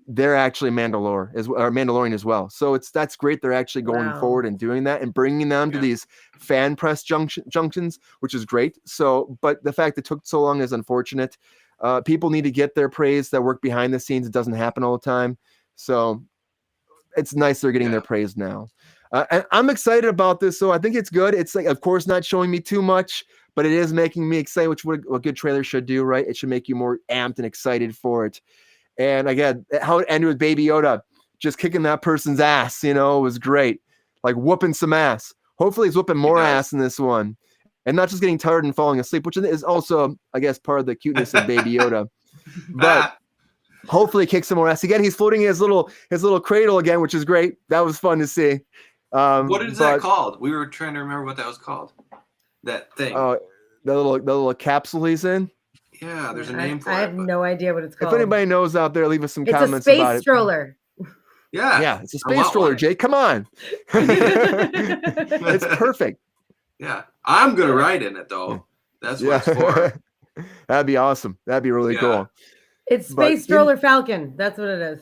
they're actually Mandalorian as well. So that's great. They're actually going forward and doing that and bringing them to these fan press junctions, which is great. So, but the fact it took so long is unfortunate. People need to get their praise that work behind the scenes. It doesn't happen all the time. So it's nice they're getting their praise now. And I'm excited about this. So I think it's good. It's like, of course, not showing me too much, but it is making me excited, which what a good trailer should do, right? It should make you more amped and excited for it. And again, how it ended with Baby Yoda, just kicking that person's ass, was great. Like whooping some ass. Hopefully he's whooping more ass in this one. And not just getting tired and falling asleep, which is also, I guess, part of the cuteness of Baby Yoda. But hopefully he kicks some more ass. Again, he's floating in his little cradle again, which is great. That was fun to see. What is that called? We were trying to remember what that was called. That thing. The little capsule he's in. Yeah, there's a name for it. I have no idea what it's called. If anybody knows out there, leave us some comments about it. It's a space stroller. Yeah, it's a space stroller, Jake. Come on. It's perfect. Yeah, I'm going to ride in it, though. That's what it's for. That'd be awesome. That'd be really cool. It's Space Stroller Falcon. That's what it is.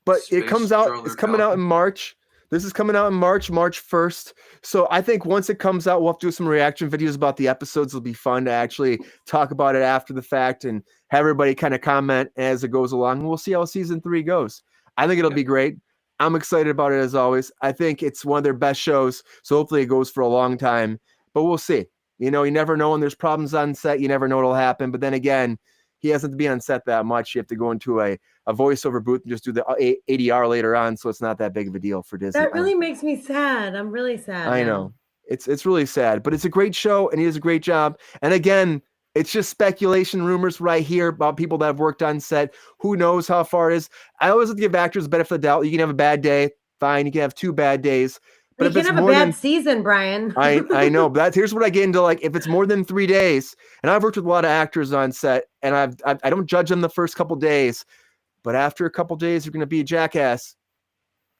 But it comes out. It's coming out in March. This is coming out in March 1st. So I think once it comes out, we'll have to do some reaction videos about the episodes. It'll be fun to actually talk about it after the fact and have everybody kind of comment as it goes along. We'll see how season 3 goes. I think it'll be great. I'm excited about it as always. I think it's one of their best shows. So hopefully it goes for a long time. But we'll see. You never know when there's problems on set. You never know what'll happen. But then again, he hasn't to be on set that much. You have to go into a voiceover booth and just do the ADR later on, so it's not that big of a deal for Disney. That really makes me sad. I'm really sad. I know. It's really sad, but it's a great show and he does a great job. And again, it's just speculation, rumors right here about people that have worked on set. Who knows how far it is? I always give actors the benefit of the doubt. You can have a bad day, fine. You can have 2 bad days. But you can have a bad season, Brian. I know, but here's what I get into. Like, if it's more than 3 days, and I've worked with a lot of actors on set, and I don't judge them the first couple days, but after a couple days, you're going to be a jackass.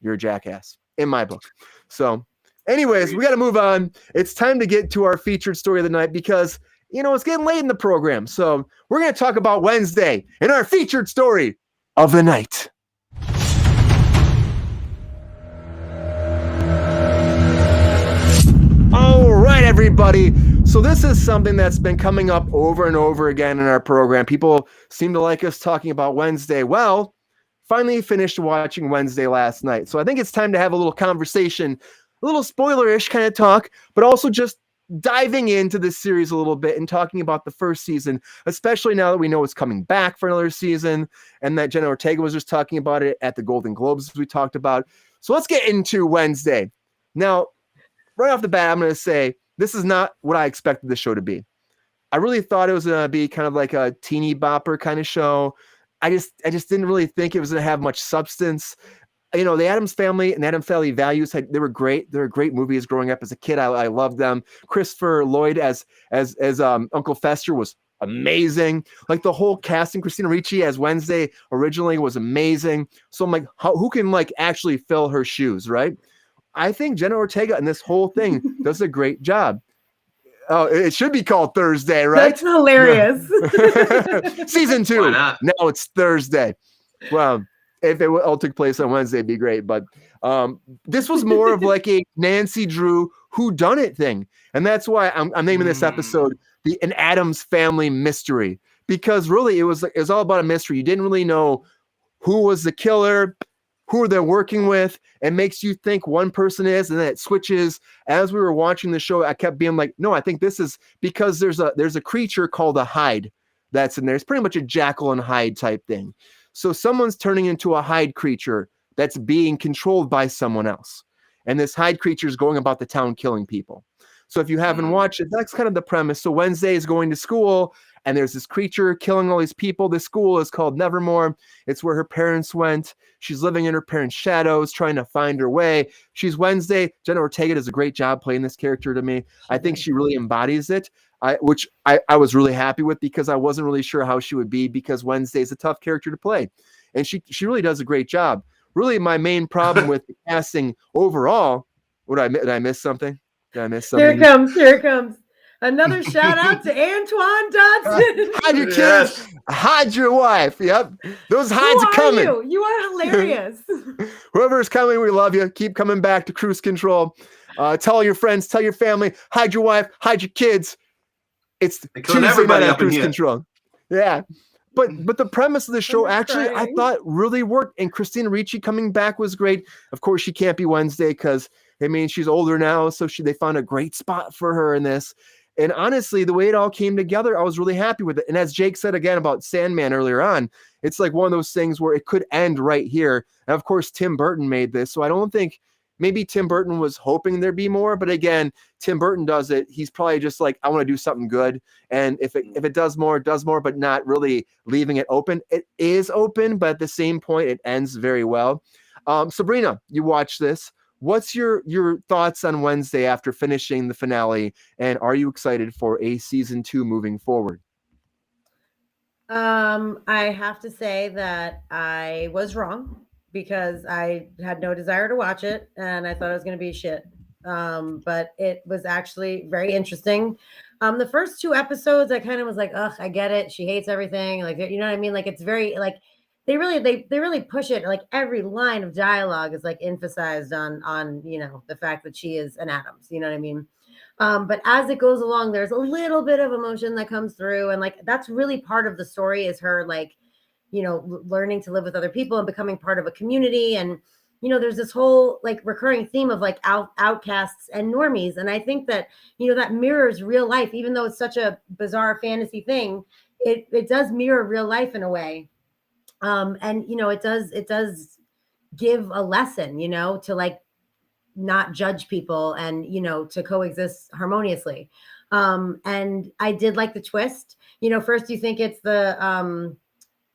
You're a jackass in my book. So, anyways, we got to move on. It's time to get to our featured story of the night because it's getting late in the program. So we're going to talk about Wednesday in our featured story of the night. All right, everybody. So this is something that's been coming up over and over again in our program. People seem to like us talking about Wednesday. Well, finally finished watching Wednesday last night. So I think it's time to have a little conversation, a little spoiler-ish kind of talk, but also just diving into this series a little bit and talking about the first season, especially now that we know it's coming back for another season and that Jenna Ortega was just talking about it at the Golden Globes as we talked about. So let's get into Wednesday. Now, right off the bat, I'm going to say this is not what I expected the show to be. I really thought it was going to be kind of like a teeny bopper kind of show. I just didn't really think it was going to have much substance. The Addams Family and Addams Family Values, they were great. They were great movies growing up as a kid. I loved them. Christopher Lloyd as Uncle Fester was amazing. Like the whole casting, Christina Ricci as Wednesday originally was amazing. So I'm like, who can actually fill her shoes, right? I think Jenna Ortega and this whole thing does a great job. Oh, it should be called Thursday, right? That's hilarious. Season 2. Now it's Thursday. Well, if it all took place on Wednesday, it'd be great. But this was more of like a Nancy Drew whodunit thing. And that's why I'm naming this episode an Addams Family Mystery, because really it was all about a mystery. You didn't really know who was the killer, who they're working with. It makes you think one person is, and then it switches. As we were watching the show, I kept being like, no, I think this is because there's a creature called a Hyde that's in there. It's pretty much a Jekyll and Hyde type thing. So someone's turning into a Hyde creature that's being controlled by someone else. And this Hyde creature is going about the town killing people. So if you haven't watched it, that's kind of the premise. So Wednesday is going to school, and there's this creature killing all these people. This school is called Nevermore. It's where her parents went. She's living in her parents' shadows, trying to find her way. She's Wednesday. Jenna Ortega does a great job playing this character to me. I think she really embodies it, which I was really happy with, because I wasn't really sure how she would be, because Wednesday's a tough character to play. And she really does a great job. Really, my main problem with the casting overall, did I miss something? Did I miss something? Here it comes. Another shout out to Antoine Dodson. Hide your kids. Hide your wife. Yep. Those hides are coming. You are hilarious. Whoever's coming, we love you. Keep coming back to Kruse Control. Tell your friends, tell your family, hide your wife, hide your kids. It's Tuesday night at Kruse Control. Yeah. But the premise of the show actually, I thought really worked. And Christina Ricci coming back was great. Of course, she can't be Wednesday because, I mean, she's older now. So they found a great spot for her in this. And honestly, the way it all came together, I was really happy with it. And as Jake said again about Sandman earlier on, it's like one of those things where it could end right here. And of course, Tim Burton made this. So I don't think, maybe Tim Burton was hoping there'd be more. But again, Tim Burton does it. He's probably just like, I want to do something good. And if it does more, it does more, but not really leaving it open. It is open, but at the same point, it ends very well. Sabrina, you watch this. What's your thoughts on Wednesday after finishing the finale? And are you excited for a season 2 moving forward? I have to say that I was wrong, because I had no desire to watch it and I thought it was going to be shit. But it was actually very interesting. The first 2 episodes, I kind of was like, ugh, I get it. She hates everything. Like, you know what I mean? Like, it's very like, they really push it. Like, every line of dialogue is like emphasized on, you know, the fact that she is an Addams, you know what I mean? But as it goes along, there's a little bit of emotion that comes through. And like, that's really part of the story, is her, like, you know, learning to live with other people and becoming part of a community. And, you know, there's this whole like recurring theme of like outcasts and normies. And I think that, you know, that mirrors real life, even though it's such a bizarre fantasy thing, it does mirror real life in a way. And, you know, it does give a lesson, you know, to like not judge people and, you know, to coexist harmoniously. And I did like the twist. You know, first you think it's the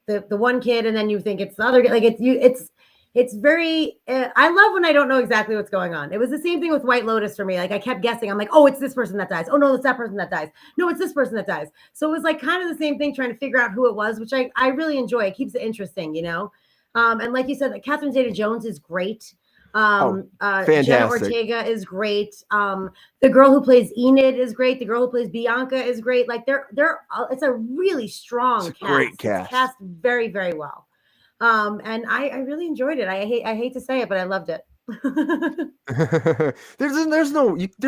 one kid, and then you think it's the other. Like, it's very. I love when I don't know exactly what's going on. It was the same thing with White Lotus for me. Like, I kept guessing. I'm like, oh, it's this person that dies. Oh no, it's that person that dies. No, it's this person that dies. So it was like kind of the same thing, trying to figure out who it was, which I really enjoy. It keeps it interesting, you know. And like you said, Catherine Zeta-Jones is great. Fantastic. Jenna Ortega is great. The girl who plays Enid is great. The girl who plays Bianca is great. Like, it's a really strong cast. Great cast. It's cast very, very well. And I really enjoyed it. I hate to say it, but I loved it. there's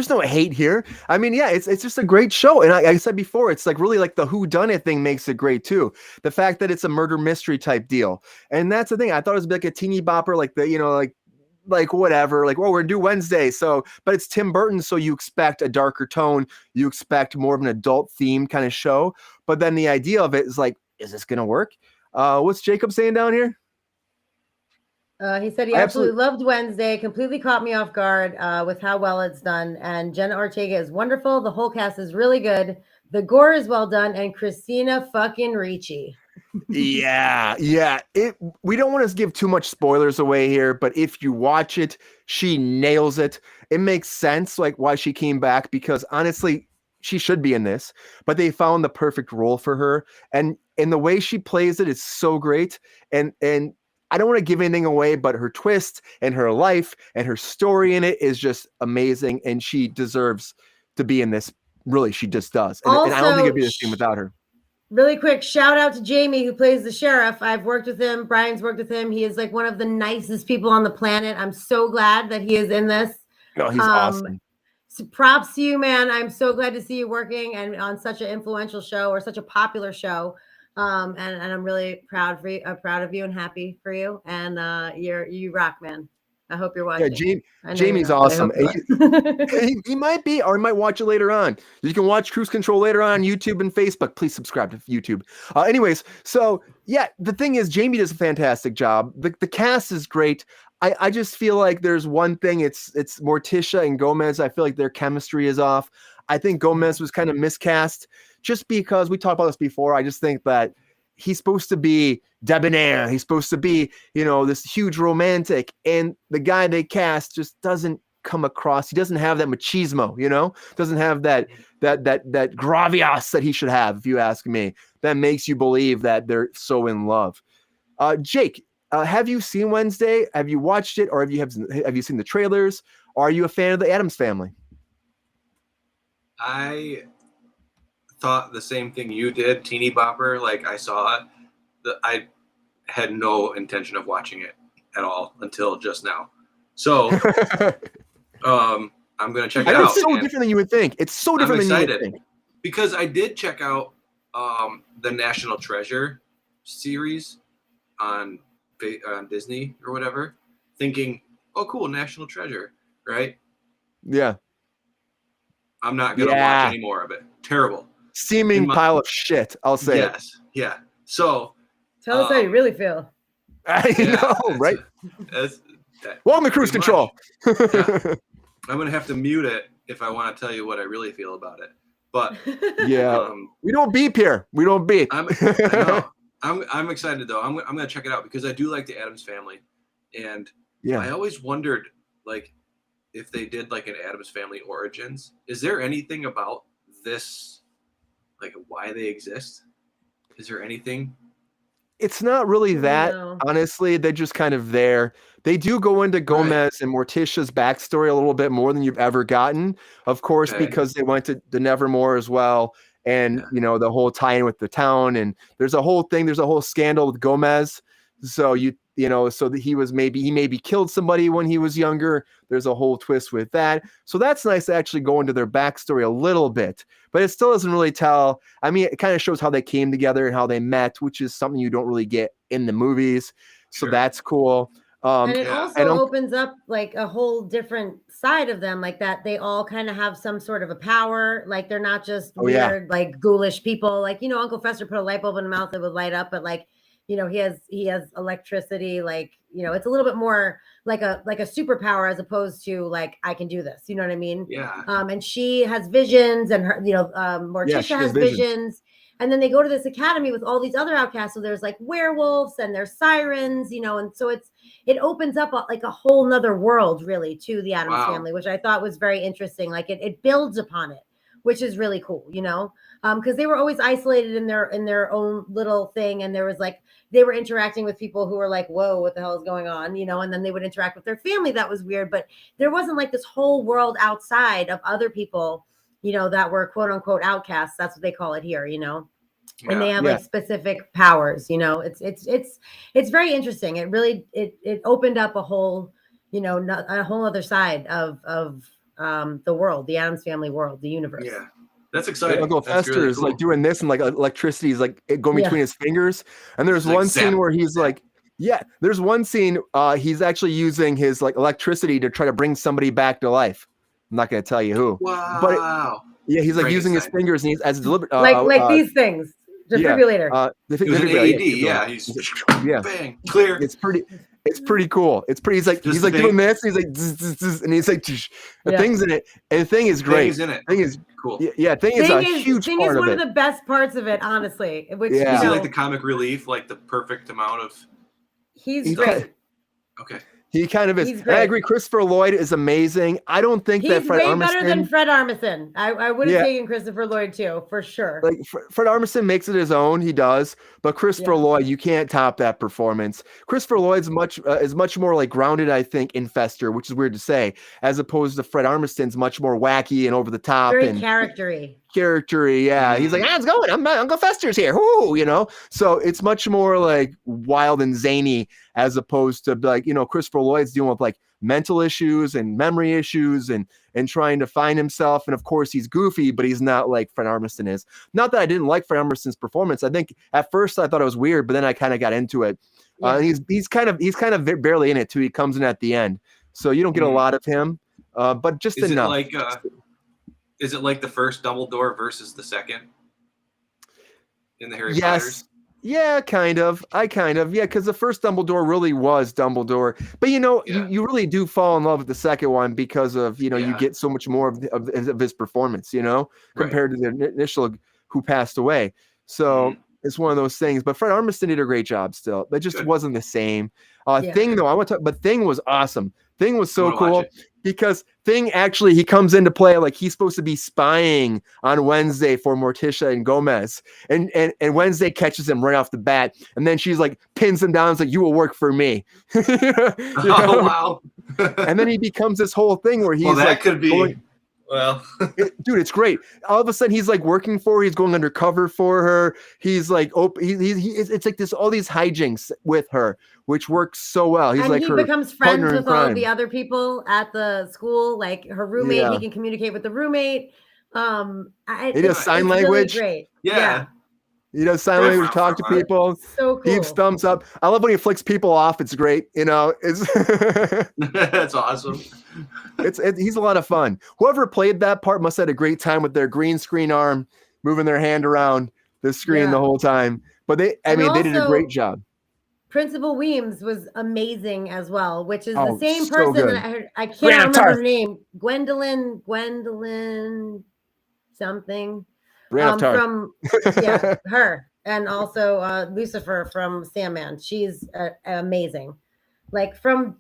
no hate here. I mean, yeah, it's just a great show. And I said before, it's like really like the whodunit thing makes it great too. The fact that it's a murder mystery type deal. And that's the thing. I thought it was like a teeny bopper, like the, you know, like whatever, like, well, we're due Wednesday. So, but it's Tim Burton. So you expect a darker tone. You expect more of an adult themed kind of show. But then the idea of it is like, is this going to work? What's Jacob saying down here? He said he absolutely loved Wednesday, completely caught me off guard with how well it's done. And Jenna Ortega is wonderful. The whole cast is really good. The gore is well done. And Christina fucking Ricci. Yeah. We don't want to give too much spoilers away here, but if you watch it, she nails it. It makes sense, like, why she came back, because honestly, she should be in this, but they found the perfect role for her. And the way she plays it is so great. And I don't want to give anything away, but her twist and her life and her story in it is just amazing. And she deserves to be in this. Really, she just does. And I don't think it'd be the same without her. Really quick shout out to Jamie, who plays the sheriff. I've worked with him. Brian's worked with him. He is like one of the nicest people on the planet. I'm so glad that he is in this. No, he's awesome. So props to you, man. I'm so glad to see you working and on such an influential show or such a popular show. And I'm really proud of you and happy for you. And you rock, man. I hope you're watching. Yeah, Jamie's awesome. He might be, or he might watch it later on. You can watch Kruse Control later on YouTube and Facebook. Please subscribe to YouTube. Anyways, so yeah, the thing is, Jamie does a fantastic job. The cast is great. I just feel like there's one thing. It's Morticia and Gomez. I feel like their chemistry is off. I think Gomez was kind of miscast just because we talked about this before. I just think that he's supposed to be debonair. He's supposed to be, this huge romantic, and the guy they cast just doesn't come across. He doesn't have that machismo, doesn't have that gravitas that he should have, if you ask me. That makes you believe that they're so in love. Jake, have you seen Wednesday? Have you watched it, or have you seen the trailers? Or are you a fan of the Addams Family? I thought the same thing you did, teeny bopper. Like, I saw it. I had no intention of watching it at all until just now. So I'm gonna check it out. It's so different than you would think. It's so different than you would think. Because I did check out the National Treasure series on Disney or whatever, thinking, oh cool, National Treasure, right? Yeah. I'm not gonna watch any more of it. Terrible. Steaming pile of shit, I'll say. Yes, yeah. So tell us how you really feel. I know, right? Welcome to Kruse Control. I'm gonna have to mute it if I want to tell you what I really feel about it. But yeah, we don't beep here. We don't beep. I'm excited though. I'm gonna check it out because I do like the Addams Family, and I always wondered, like, if they did like an Addams Family origins. Is there anything about this, like, why they exist? Is there anything? It's not really that, honestly. They're just kind of there. They do go into Gomez and Morticia's backstory a little bit more than you've ever gotten, of course, because they went to the Nevermore as well. And, the whole tie-in with the town. And there's a whole thing. There's a whole scandal with Gomez. So, so that he maybe killed somebody when he was younger. There's a whole twist with that. So that's nice to actually go into their backstory a little bit. But it still doesn't really tell. I mean, it kind of shows how they came together and how they met, which is something you don't really get in the movies. So that's cool. And it also opens up like a whole different side of them, like that they all kind of have some sort of a power. Like they're not just weird, like ghoulish people. Like, Uncle Fester put a light bulb in the mouth that would light up, but like, he has electricity. Like, it's a little bit more like a superpower as opposed to like, I can do this. You know what I mean? Yeah. And she has visions, and her, Morticia has visions. And then they go to this academy with all these other outcasts. So there's like werewolves and there's sirens, and so it opens up like a whole nother world really to the Addams Family, which I thought was very interesting. Like it builds upon it, which is really cool, because they were always isolated in their own little thing. And there was like, they were interacting with people who were like, whoa, what the hell is going on? And then they would interact with their family. That was weird. But there wasn't like this whole world outside of other people, that were quote unquote outcasts. That's what they call it here, and they have like specific powers, it's very interesting. It really, it opened up a whole, a whole other side of the world, the Addams Family world, the universe. Yeah. That's exciting. Uncle Fester is like doing this, and like electricity is like going between his fingers. And there's one scene where he's like, there's one scene he's actually using his like electricity to try to bring somebody back to life. I'm not going to tell you who. Wow. But he's like using his fingers, and he's as deliberate. Like these things. Defibrillator. The defibrillator. He's bang, clear. It's pretty cool. He's like doing this, and he's like zzz, zzz, and he's like the thing's in it, and the thing is great. Thing is cool. Thing is a huge thing part is one of the best parts of it, honestly. Which is he like the comic relief, like the perfect amount of. He's great. Okay. He kind of is. I agree. Christopher Lloyd is amazing. I don't think that Fred Armisen. He's way better than Fred Armisen. I would have taken Christopher Lloyd too, for sure. Like Fred Armisen makes it his own. He does, but Christopher Lloyd, you can't top that performance. Christopher Lloyd's is much more like grounded, I think, in Fester, which is weird to say, as opposed to Fred Armisen's much more wacky and over the top Very and charactery. character-y. Yeah, he's like, it's going. Uncle Fester's here. Whoo, So it's much more like wild and zany as opposed to like, Christopher Lloyd's dealing with like mental issues and memory issues and trying to find himself. And of course, he's goofy, but he's not like Fred Armisen is. Not that I didn't like Fred Armisen's performance. I think at first I thought it was weird, but then I kind of got into it. Yeah. He's kind of barely in it too. He comes in at the end, so you don't get a lot of him. But just enough. Is it like the first Dumbledore versus the second in the Harry Potters? Yeah, kind of. Because the first Dumbledore really was Dumbledore. But, you really do fall in love with the second one because of, you get so much more of his performance, compared to the initial who passed away. So it's one of those things. But Fred Armisen did a great job still. It just wasn't the same. Thing, though, I want to talk, but Thing was awesome. Thing was so cool because Thing actually, he comes into play like he's supposed to be spying on Wednesday for Morticia and Gomez. And Wednesday catches him right off the bat. And then she's like, pins him down and is like, you will work for me. Oh, wow. And then he becomes this whole thing where he's that could be. Dude, it's great. All of a sudden, he's like working for her. He's going undercover for her. He's like, it's like this, all these hijinks with her, which works so well. He's like, he her becomes friends partner in with all crime. the other people at the school, like her roommate. Yeah. He can communicate with the roommate. He does sign language. Really great. Yeah. He does sign language, talk to people. So cool. He gives thumbs up. I love when he flicks people off. It's great. It's that's awesome. He's a lot of fun. Whoever played that part must have had a great time with their green screen arm, moving their hand around the screen the whole time. But they did a great job. Principal Weems was amazing as well, which is the same so person good. that I can't remember her name. Gwendolyn something. From her, and also Lucifer from Sandman. She's amazing. Like from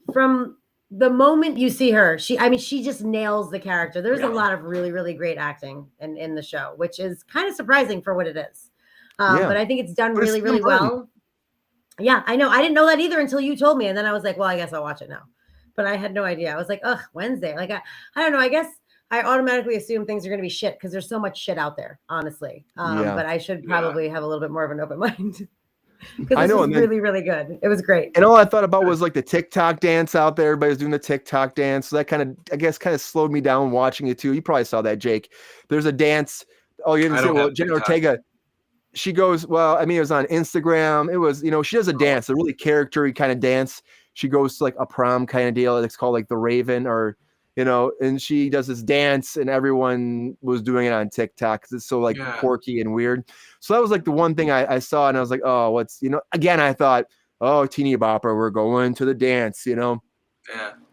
the moment you see her, she just nails the character. There's a lot of really, really great acting in the show, which is kind of surprising for what it is. But I think it's done really, really well. Yeah, I know. I didn't know that either until you told me. And then I was like, well, I guess I'll watch it now. But I had no idea. I was like, Wednesday. Like, I don't know. I guess I automatically assume things are going to be shit because there's so much shit out there, honestly. But I should probably have a little bit more of an open mind. Because this was really, really good. It was great. And all I thought about was like the TikTok dance out there. Everybody's doing the TikTok dance. So that kind of slowed me down watching it too. You probably saw that, Jake. There's a dance. Oh, you didn't see it? Well, Jenna Ortega. She goes, it was on Instagram. It was, she does a dance, a really character-y kind of dance. She goes to like a prom kind of deal. It's called like the Raven and she does this dance and everyone was doing it on TikTok because it's so like quirky and weird. So that was like the one thing I saw and I was like, again, I thought, teeny bopper, we're going to the dance, Yeah.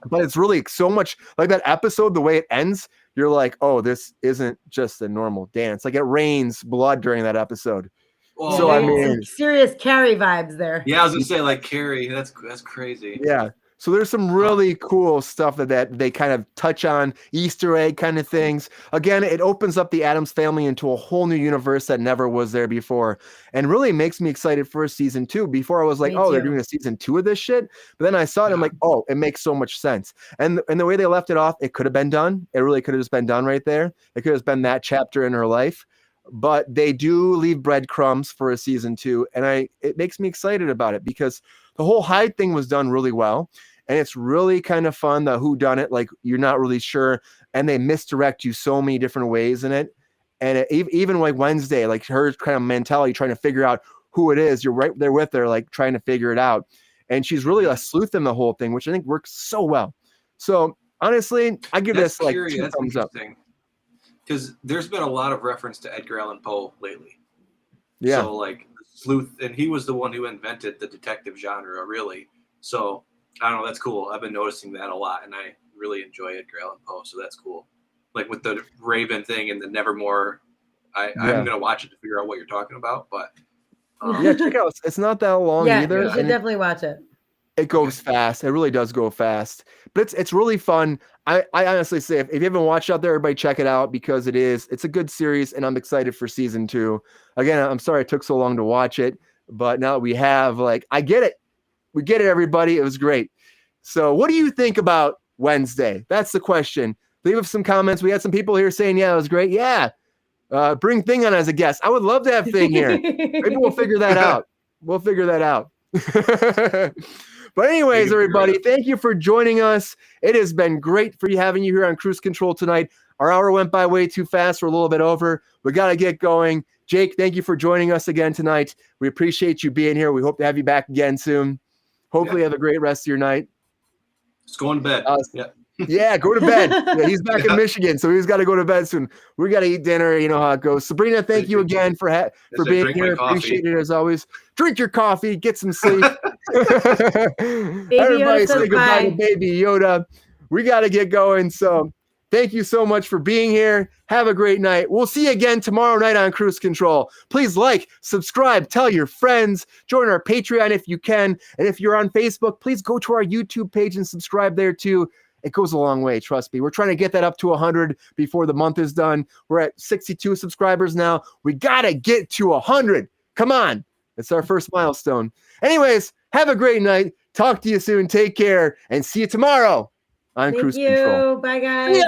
But it's really so much like that episode, the way it ends, you're like, this isn't just a normal dance. Like it rains blood during that episode. Well, so I mean, some serious Carrie vibes there. Yeah, I was gonna say like Carrie. That's crazy. Yeah. So there's some really cool stuff that they kind of touch on, Easter egg kind of things. Again, it opens up the Addams Family into a whole new universe that never was there before, and really makes me excited for a season 2. Before I was like, they're doing a season 2 of this shit. But then I saw it, and I'm like, it makes so much sense. And the way they left it off, it could have been done. It really could have just been done right there. It could have been that chapter in her life. But they do leave breadcrumbs for a season 2, and it makes me excited about it because the whole Hyde thing was done really well. And it's really kind of fun, the whodunit, like you're not really sure. And they misdirect you so many different ways in it. And even like Wednesday, like her kind of mentality, trying to figure out who it is. You're right there with her, like trying to figure it out. And she's really a sleuth in the whole thing, which I think works so well. So honestly, I give this like 2 thumbs up. Because there's been a lot of reference to Edgar Allan Poe lately. Yeah. So like sleuth, and he was the one who invented the detective genre, really. So I don't know, that's cool. I've been noticing that a lot, and I really enjoy Edgar Allan Poe, so that's cool. Like with the Raven thing and the Nevermore, I'm gonna watch it to figure out what you're talking about. But check it out. It's not that long either. You should definitely watch it. It goes fast. It really does go fast, but it's really fun. I honestly say if you haven't watched it out there, everybody check it out because it's a good series, and I'm excited for season 2. Again, I'm sorry it took so long to watch it, but now that we have, like, I get it. We get it, everybody. It was great. So what do you think about Wednesday? That's the question. Leave us some comments. We had some people here saying, it was great. Yeah. Bring Thing on as a guest. I would love to have Thing here. Maybe we'll figure that out. We'll figure that out. But anyways, everybody, thank you for joining us. It has been great for having you here on Kruse Control tonight. Our hour went by way too fast. We're a little bit over. We got to get going. Jake, thank you for joining us again tonight. We appreciate you being here. We hope to have you back again soon. Hopefully you have a great rest of your night. Just going to bed. Yeah, go to bed. Yeah, he's back in Michigan, so he's got to go to bed soon. We got to eat dinner. You know how it goes. Sabrina, thank you again for being here. Appreciate it as always. Drink your coffee. Get some sleep. Everybody say goodbye to Baby Yoda. We got to get going. So thank you so much for being here. Have a great night. We'll see you again tomorrow night on Kruse Control. Please like, subscribe, tell your friends, join our Patreon if you can. And if you're on Facebook, please go to our YouTube page and subscribe there too. It goes a long way, trust me. We're trying to get that up to 100 before the month is done. We're at 62 subscribers now. We got to get to 100. Come on. It's our first milestone. Anyways, have a great night. Talk to you soon. Take care and see you tomorrow on Kruse Control. Bye, guys.